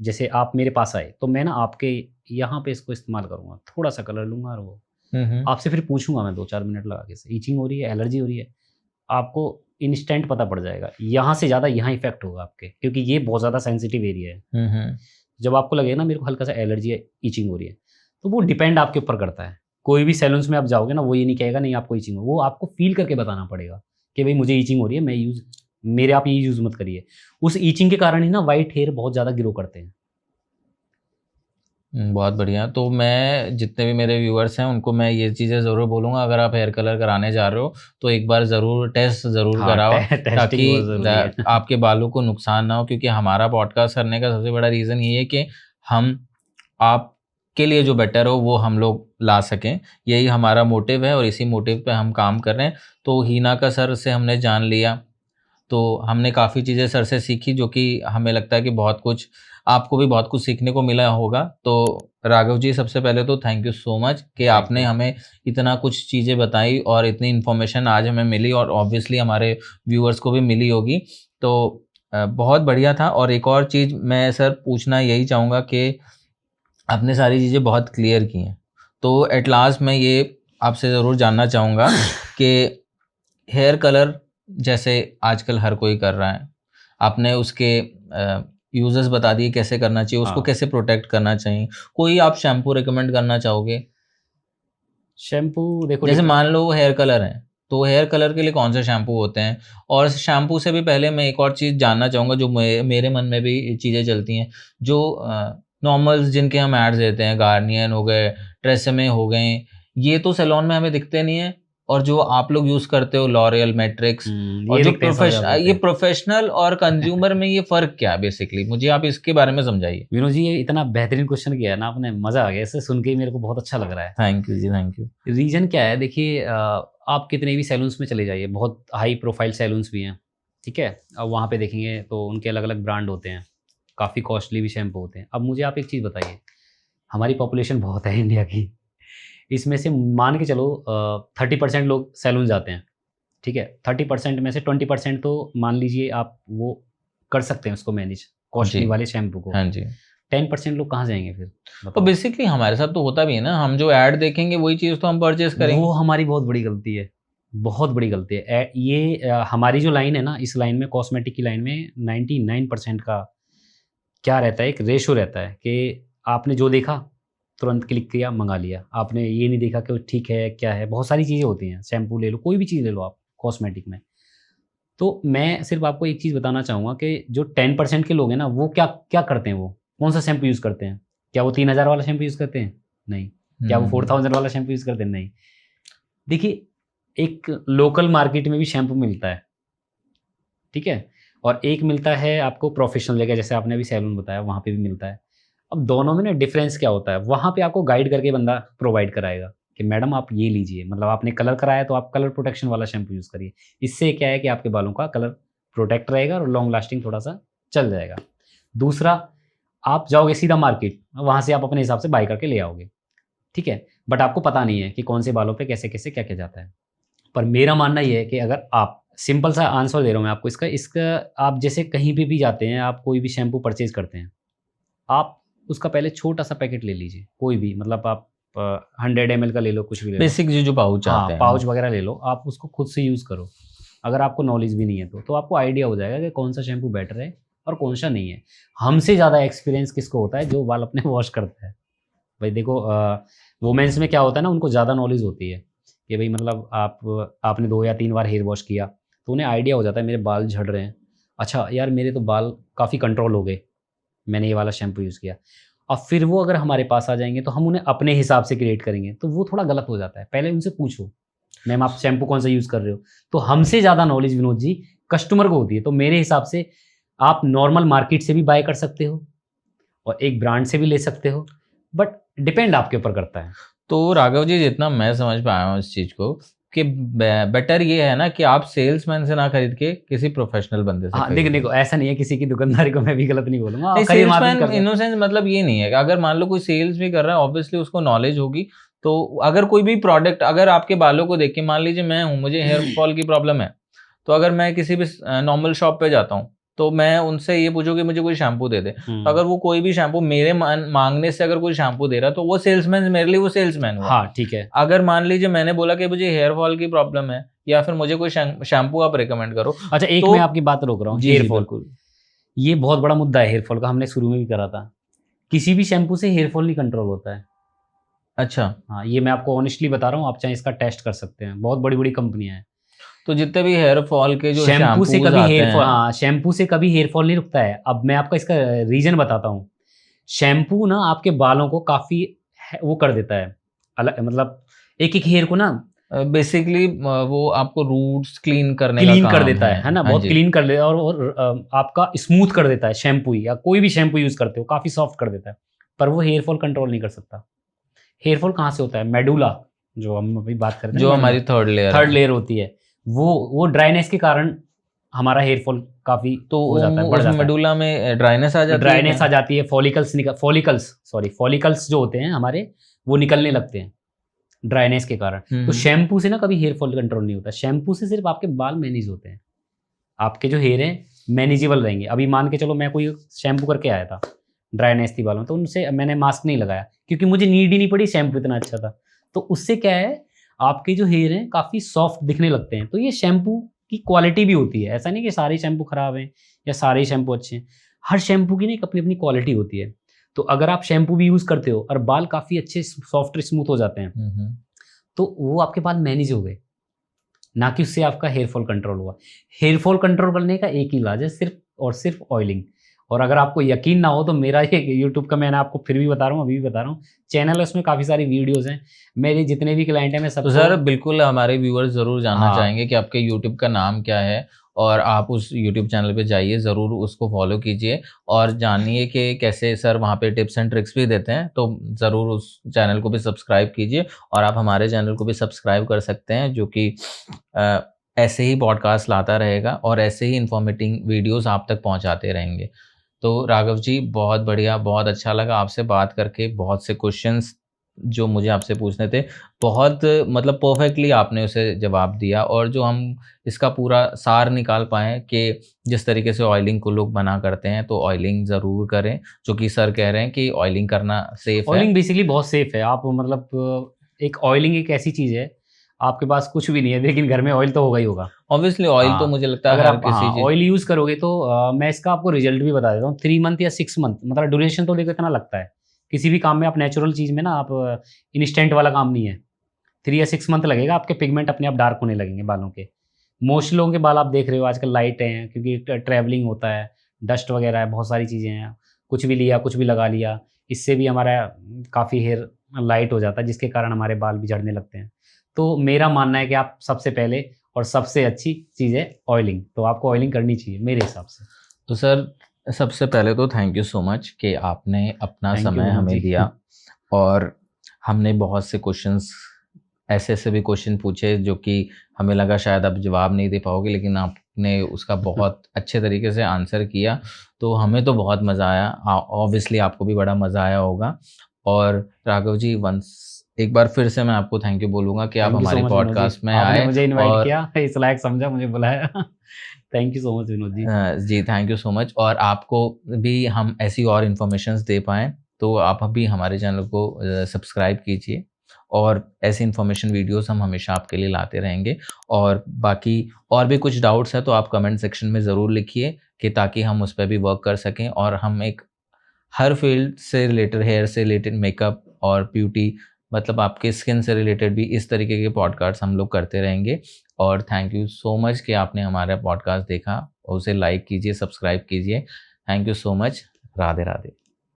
जैसे आप मेरे पास आए तो मैं ना आपके यहाँ पे इसको इस्तेमाल करूँगा, थोड़ा सा कलर लूँगा और वो हुँ, हुँ। आपसे फिर पूछूँगा मैं 2-4 मिनट लगा के, ईचिंग हो रही है, एलर्जी हो रही है? आपको इंस्टेंट पता पड़ जाएगा। यहाँ से ज़्यादा यहाँ इफ़ेक्ट होगा आपके, क्योंकि ये बहुत ज़्यादा सेंसिटिव एरिया है। हुँ, हुँ। जब आपको लगे ना मेरे को हल्का-सा एलर्जी है, ईचिंग हो रही है, तो वो डिपेंड आपके ऊपर करता है। कोई भी सैलून्स में आप जाओगे ना, वो ये नहीं कहेगा नहीं आपको ईचिंग हो, वो आपको फ़ील करके बताना पड़ेगा कि भई मुझे ईचिंग हो रही है, मैं मेरे आप ये यूज़ मत करिए। उस ईचिंग के कारण ही ना व्हाइट हेयर बहुत ज़्यादा ग्रो करते हैं। बहुत बढ़िया। तो मैं जितने भी मेरे व्यूअर्स हैं उनको मैं ये चीज़ें ज़रूर बोलूँगा, अगर आप हेयर कलर कराने जा रहे हो तो एक बार ज़रूर टेस्ट ज़रूर हाँ, कराओ, टेस्टिंग ताकि बहुत ज़रूरी है। आपके बालों को नुकसान ना हो। क्योंकि हमारा पॉडकास्ट करने का सबसे बड़ा रीज़न ये है कि हम आपके लिए जो बेटर हो वो हम लोग ला सकें। यही हमारा मोटिव है और इसी मोटिव पे हम काम कर रहे हैं। तो हिना का सर से हमने जान लिया, तो हमने काफ़ी चीज़ें सर से सीखी, जो कि हमें लगता है कि बहुत कुछ आपको भी बहुत कुछ सीखने को मिला होगा। तो राघव जी, सबसे पहले तो थैंक यू सो मच कि थैंक आपने यू। हमें इतना कुछ चीज़ें बताई और इतनी इन्फॉर्मेशन आज हमें मिली, और ऑब्वियसली हमारे व्यूअर्स को भी मिली होगी। तो बहुत बढ़िया था। और एक और चीज़ मैं सर पूछना यही चाहूँगा कि आपने सारी चीज़ें बहुत क्लियर की हैं। तो एट लास्ट मैं ये आपसे ज़रूर जानना चाहूँगा कि हेयर कलर जैसे आजकल हर कोई कर रहा है, आपने उसके यूज़ेस बता दिए कैसे करना चाहिए, उसको हाँ, कैसे प्रोटेक्ट करना चाहिए। कोई आप शैम्पू रिकमेंड करना चाहोगे? शैम्पू देखो जैसे मान लो वो हेयर कलर है, तो हेयर कलर के लिए कौन से शैम्पू होते हैं? और शैम्पू से भी पहले मैं एक और चीज़ जानना चाहूँगा, जो मेरे मन में भी ये चीज़ें चलती हैं, जो नॉर्मल्स जिनके हम एड्स देते हैं, गार्नियर हो गए, ट्रेसेमे हो गए, ये तो सैलून में हमें दिखते नहीं हैं। और जो आप लोग यूज़ करते हो लॉरियल, मैट्रिक्स, और ये जो दिखते हैं, सब ज़्यादा दिखते ये हैं। प्रोफ़ेशनल और कंज़्यूमर में ये फ़र्क क्या है बेसिकली? मुझे आप इसके बारे में समझाइए। विनोद जी, ये इतना बेहतरीन क्वेश्चन किया है ना आपने, मज़ा आ गया, इसे सुन के ही मेरे को बहुत अच्छा लग रहा है। थैंक यू जी, थैंक यू। रीज़न क्या है देखिए, आप कितने भी सैलून्स में चले जाइए, बहुत हाई प्रोफाइल सैलून्स भी हैं, ठीक है? अब वहाँ पे देखेंगे तो उनके अलग-अलग ब्रांड होते हैं, काफ़ी कॉस्टली भी शैम्पू होते हैं। अब मुझे आप एक चीज़ बताइए, हमारी पॉपुलेशन बहुत है इंडिया की, इसमें से मान के चलो 30% लोग सैलून जाते हैं, ठीक है? 30% में से 20% तो मान लीजिए आप वो कर सकते हैं उसको मैनेज, जी। कॉस्टली वाले शैम्पू को। हाँ जी। 10% लोग कहाँ जाएँगे फिर? और बताओ। बेसिकली हमारे साथ तो होता भी है ना, हम जो ऐड देखेंगे वही चीज़ तो हम परचेज़ वो करेंगे। हमारी बहुत बड़ी गलती है, बहुत बड़ी गलती है। ये हमारी जो लाइन है ना, इस लाइन में कॉस्मेटिक की लाइन में 99% का क्या रहता है, एक रेशियो रहता है कि आपने जो देखा, तुरंत क्लिक किया, मँगा लिया। आपने ये नहीं देखा कि वो ठीक है, क्या है, बहुत सारी चीज़ें होती हैं। शैम्पू ले लो, कोई भी चीज़ ले लो आप कॉस्मेटिक में। तो मैं सिर्फ़ आपको एक चीज़ बताना चाहूँगा कि जो 10% के लोग हैं ना, वो क्या क्या करते हैं वो? कौन-सा शैम्पू यूज़ करते हैं? क्या वो 3000 वाला शैम्पू यूज़ करते हैं? नहीं। क्या वो हुँ। 4000 वाला शैम्पू यूज़ करते हैं? नहीं। देखिए, एक लोकल मार्केट में भी शैम्पू मिलता है, ठीक है? और एक मिलता है आपको प्रोफ़ेशनल जगह, जैसे आपने अभी सैलून बताया, वहाँ पे भी मिलता है। अब दोनों में ना डिफ़रेंस क्या होता है, वहाँ पे आपको गाइड करके बंदा प्रोवाइड कराएगा कि मैडम आप ये लीजिए, मतलब आपने कलर कराया तो आप कलर प्रोटेक्शन वाला शैम्पू यूज़ करिए। इससे क्या है कि आपके बालों का कलर प्रोटेक्ट रहेगा और लॉन्ग लास्टिंग थोड़ा-सा चल जाएगा। दूसरा, आप जाओगे सीधा मार्केट, वहाँ से आप अपने हिसाब से बाय करके ले आओगे, ठीक है? बट आपको पता नहीं है कि कौन से बालों पे कैसे-कैसे, क्या-क्या जाता है। पर मेरा मानना ये है कि अगर आप, सिंपल सा आंसर दे रहा हूँ मैं आपको इसका इसका आप जैसे कहीं पे भी जाते हैं, आप कोई भी शैम्पू परचेज़ करते हैं, आप उसका पहले छोटा-सा पैकेट ले लीजिए, कोई भी, मतलब आप 100 ml का ले लो, कुछ भी ले लो। बेसिक जो पाउच हाँ, आते हैं। पाउच वगैरह ले लो, आप उसको खुद से यूज़ करो। अगर आपको नॉलेज भी नहीं है तो आपको आइडिया हो जाएगा कि कौन-सा शैम्पू बेटर है और कौन-सा नहीं है। हमसे ज़्यादा एक्सपीरियंस किसको होता है? जो बाल अपने वॉश करता है। भाई देखो, वुमेन्स में क्या होता है ना, उनको ज़्यादा नॉलेज होती है कि भई मतलब आपने 2 या 3 बार हेयर वॉश किया, तो उन्हें आइडिया हो जाता है मेरे बाल झड़ रहे हैं। अच्छा यार, मेरे तो बाल काफ़ी कंट्रोल हो गए, मैंने ये वाला शैम्पू यूज़ किया। अब फिर वो अगर हमारे पास आ जाएंगे तो हम उन्हें अपने हिसाब से क्रिएट करेंगे, तो वो थोड़ा गलत हो जाता है। पहले उनसे पूछो, मैम आप शैम्पू कौन सा यूज़ कर रहे हो? तो हमसे ज़्यादा नॉलेज विनोद जी कस्टमर को होती है। तो मेरे हिसाब से आप नॉर्मल मार्केट से भी बाय कर सकते हो और एक ब्रांड से भी ले सकते हो, बट डिपेंड आपके ऊपर करता है। तो राघव जी, जितना मैं समझ पाया हूँ इस चीज़ को, कि बेटर ये है ना कि आप सेल्समैन से ना खरीद के किसी प्रोफेशनल बंदे से हाँ, देखो खरीदें। देखो ऐसा नहीं है, किसी की दुकानदारी को मैं भी गलत नहीं बोलूँगा। नहीं, खरीद मार्केट सेल्समैन कर सकते इन द सेंस मतलब ये नहीं है कि अगर मान लो कोई सेल्स भी कर रहा है, ऑब्वियसली उसको नॉलेज होगी। तो अगर कोई भी प्रोडक्ट, अगर आपके बालों को देख के, मान लीजिए मैं हूँ, मुझे हेयर फॉल की प्रॉब्लम है, तो अगर मैं किसी भी नॉर्मल शॉप पे जाता हूँ, तो मैं उनसे ये पूछूँ कि मुझे कोई शैम्पू दे दे। तो अगर वो कोई भी शैम्पू मेरे मांगने से अगर कोई शैम्पू दे रहा, तो वो सेल्समैन मेरे लिए वो सेल्समैन हुआ। हाँ, ठीक है। अगर मान लीजिए मैंने बोला कि मुझे हेयर फॉल की प्रॉब्लम है, या फिर मुझे कोई शैम्पू आप रिकमेंड करो, अच्छा, एक तो मैं आपकी बात रोक रहा हूँ, जी हेयर जी फॉल। बिल्कुल। ये बहुत बड़ा मुद्दा है हेयर फॉल का, हमने शुरू में भी करा था। किसी भी शैम्पू से हेयर फॉल नहीं कंट्रोल होता है। अच्छा, हाँ, ये मैं आपको ऑनेस्टली बता रहा हूँ, आप चाहे इसका टेस्ट कर सकते हैं, बहुत बड़ी-बड़ी कंपनियाँ हैं। तो जितने भी हेयर फॉल के जो शैम्पू से शैम्पूज कभी आते हेयर फॉल, हैं। हाँ, शैम्पू से कभी हेयर फॉल नहीं रुकता है। अब मैं आपका इसका रीज़न बताता हूँ। शैम्पू ना आपके बालों को काफ़ी वो कर देता है, मतलब एक-एक हेयर को ना बेसिकली वो आपको रूट्स क्लीन करने का क्लीन कर काम देता है ना? हाँ बहुत जी। क्लीन कर देता है और आपका स्मूथ कर देता है शैम्पू, या कोई भी शैम्पू यूज़ करते हो, काफ़ी सॉफ्ट कर देता है। पर वो हेयर फॉल कंट्रोल नहीं कर सकता। हेयर फॉल कहाँ से होता है? मेडुला, जो हम अभी बात करते हैं जो ना, हमारी मेडुला, थर्ड लेयर थर्ड है। लेयर होती है। वो ड्राइनेस के कारण हमारा हेयर फॉल काफ़ी तो हो जाता है, बढ़ उस जाता है। मेडुला में ड्राइनेस आ जाती है ड्राइनेस क्या? आ जाती है, फॉलिकल्स जो होते हैं हमारे, वो निकलने लगते हैं ड्राइनेस के कारण। तो हम्म। शैम्पू से ना कभी हेयर फॉल कंट्रोल नहीं होता। शैम्पू से सिर्फ़ आपके बाल मैनेज होते हैं। आपके जो हेयर हैं मैनेजेबल रहेंगे। अभी मान के चलो मैं कोई शैम्पू करके आया था, ड्राइनेस थी बालों में, तो उनसे मैंने मास्क नहीं लगाया क्योंकि मुझे नीड ही नहीं पड़ी, शैम्पू इतना अच्छा था। तो उससे क्या है, आपके जो हेयर हैं काफ़ी सॉफ्ट दिखने लगते हैं। तो ये शैम्पू की क्वालिटी भी होती है। ऐसा नहीं कि सारे शैम्पू खराब हैं या सारे शैम्पू अच्छे हैं। हर शैम्पू की ना एक अपनी-अपनी क्वालिटी होती है। तो अगर आप शैम्पू भी यूज़ करते हो और बाल काफ़ी अच्छे सॉफ्ट स्मूथ हो जाते हैं, हम्म। तो वो आपके बाल मैनेज हो गए, ना कि उससे आपका हेयर फॉल कंट्रोल हुआ। हेयर फॉल कंट्रोल करने का एक ही इलाज है, सिर्फ़ और सिर्फ़ ऑयलिंग। और अगर आपको यकीन ना हो तो मेरा ये यूट्यूब का, मैंने आपको फिर भी बता रहा हूँ, अभी भी बता रहा हूँ, चैनल है, उसमें काफ़ी सारी वीडियोज़ हैं। मेरे जितने भी क्लाइंट हैं मैं तो सबको, सर बिल्कुल हमारे व्यूअर्स ज़रूर जानना हाँ, चाहेंगे कि आपके यूट्यूब का नाम क्या है, और आप उस यूट्यूब चैनल पे जाइए, ज़रूर उसको फॉलो कीजिए और जानिए कि कैसे सर वहाँ पे टिप्स एंड ट्रिक्स भी देते हैं। तो ज़रूर उस चैनल को भी सब्सक्राइब कीजिए, और आप हमारे चैनल को भी सब्सक्राइब कर सकते हैं, जो कि अ, ऐसे ही पॉडकास्ट लाता रहेगा और ऐसे ही इन्फॉर्मेटिव वीडियोज़ आप तक पहुँचाते रहेंगे। तो राघव जी, बहुत बढ़िया, बहुत अच्छा लगा आपसे बात करके। बहुत से क्वेश्चंस जो मुझे आपसे पूछने थे, बहुत मतलब परफेक्टली आपने उसे जवाब दिया, और जो हम इसका पूरा सार निकाल पाएँ कि जिस तरीके से ऑयलिंग को लोग मना करते हैं, तो ऑयलिंग ज़रूर करें, जो कि सर कह रहे हैं कि ऑयलिंग करना सेफ़ है। ऑयलिंग बेसिकली बहुत सेफ़ है। आप मतलब एक ऑयलिंग एक ऐसी चीज़ है, आपके पास कुछ भी नहीं है लेकिन घर में ऑयल तो होगा ही होगा। ऑब्वियसली ऑयल तो हाँ, मुझे लगता है अगर हर आप, किसी हाँ, चीज़। ऑयल यूज़ करोगे तो मैं इसका आपको रिज़ल्ट भी बता देता हूँ। 3 मंथ या 6 मंथ, मतलब ड्यूरेशन तो देखो इतना लगता है। किसी भी काम में आप नेचुरल चीज़ में ना, आप इंस्टेंट वाला काम नहीं है। 3 या 6 मंथ लगेगा, आपके पिगमेंट अपने आप डार्क होने लगेंगे बालों के। मोस्ट लोगों के बाल आप देख रहे हो आजकल लाइट हैं, क्योंकि ट्रैवलिंग होता है, डस्ट वगैरह है, बहुत सारी चीज़ें हैं। कुछ भी लिया, कुछ भी लगा लिया, इससे भी हमारा काफ़ी हेयर लाइट हो जाता है, जिसके कारण हमारे बाल भी झड़ने लगते हैं। तो मेरा मानना है कि आप सबसे पहले और सबसे अच्छी चीज़ है ऑयलिंग, तो आपको ऑयलिंग करनी चाहिए मेरे हिसाब से। तो सर, सबसे पहले तो थैंक यू सो मच कि आपने अपना थैंक यू समय विनोद हमें जी। दिया, और हमने बहुत से क्वेश्चंस, ऐसे-ऐसे भी क्वेश्चन पूछे जो कि हमें लगा शायद आप जवाब नहीं दे पाओगे, लेकिन आपने उसका बहुत अच्छे तरीके से आंसर किया। तो हमें तो बहुत मज़ा आया, ऑब्वियसली आपको भी बड़ा मज़ा आया होगा। और राघव जी, वंस एक बार फिर से मैं आपको थैंक यू बोलूँगा कि आप थैंक यू सो हमारी मच विनोद जी। पॉडकास्ट में आपने आए। मुझे इनवाइट और किया, इस लायक समझा, मुझे बुलाया। Thank you so much Vinod ji. जी, थैंक यू सो मच, और आपको भी हम ऐसी और इन्फॉर्मेशंस दे पाएँ, तो आप भी हमारे चैनल को सब्सक्राइब कीजिए, और ऐसी इन्फॉर्मेशन वीडियोज़ हम हमेशा आपके लिए लाते रहेंगे। और बाकी और भी कुछ डाउट्स हैं तो आप कमेंट सेक्शन में ज़रूर लिखिए, कि ताकि हम उस पे भी वर्क कर सकें, और हम एक हर फील्ड से रिलेटेड, हेयर से रिलेटेड, मेकअप और ब्यूटी, मतलब आपके स्किन से रिलेटेड भी इस तरीके के पॉडकास्ट हम लोग करते रहेंगे। और थैंक यू सो मच कि आपने हमारा पॉडकास्ट देखा, और उसे लाइक कीजिए, सब्सक्राइब कीजिए। Thank you so much. Radhe Radhe.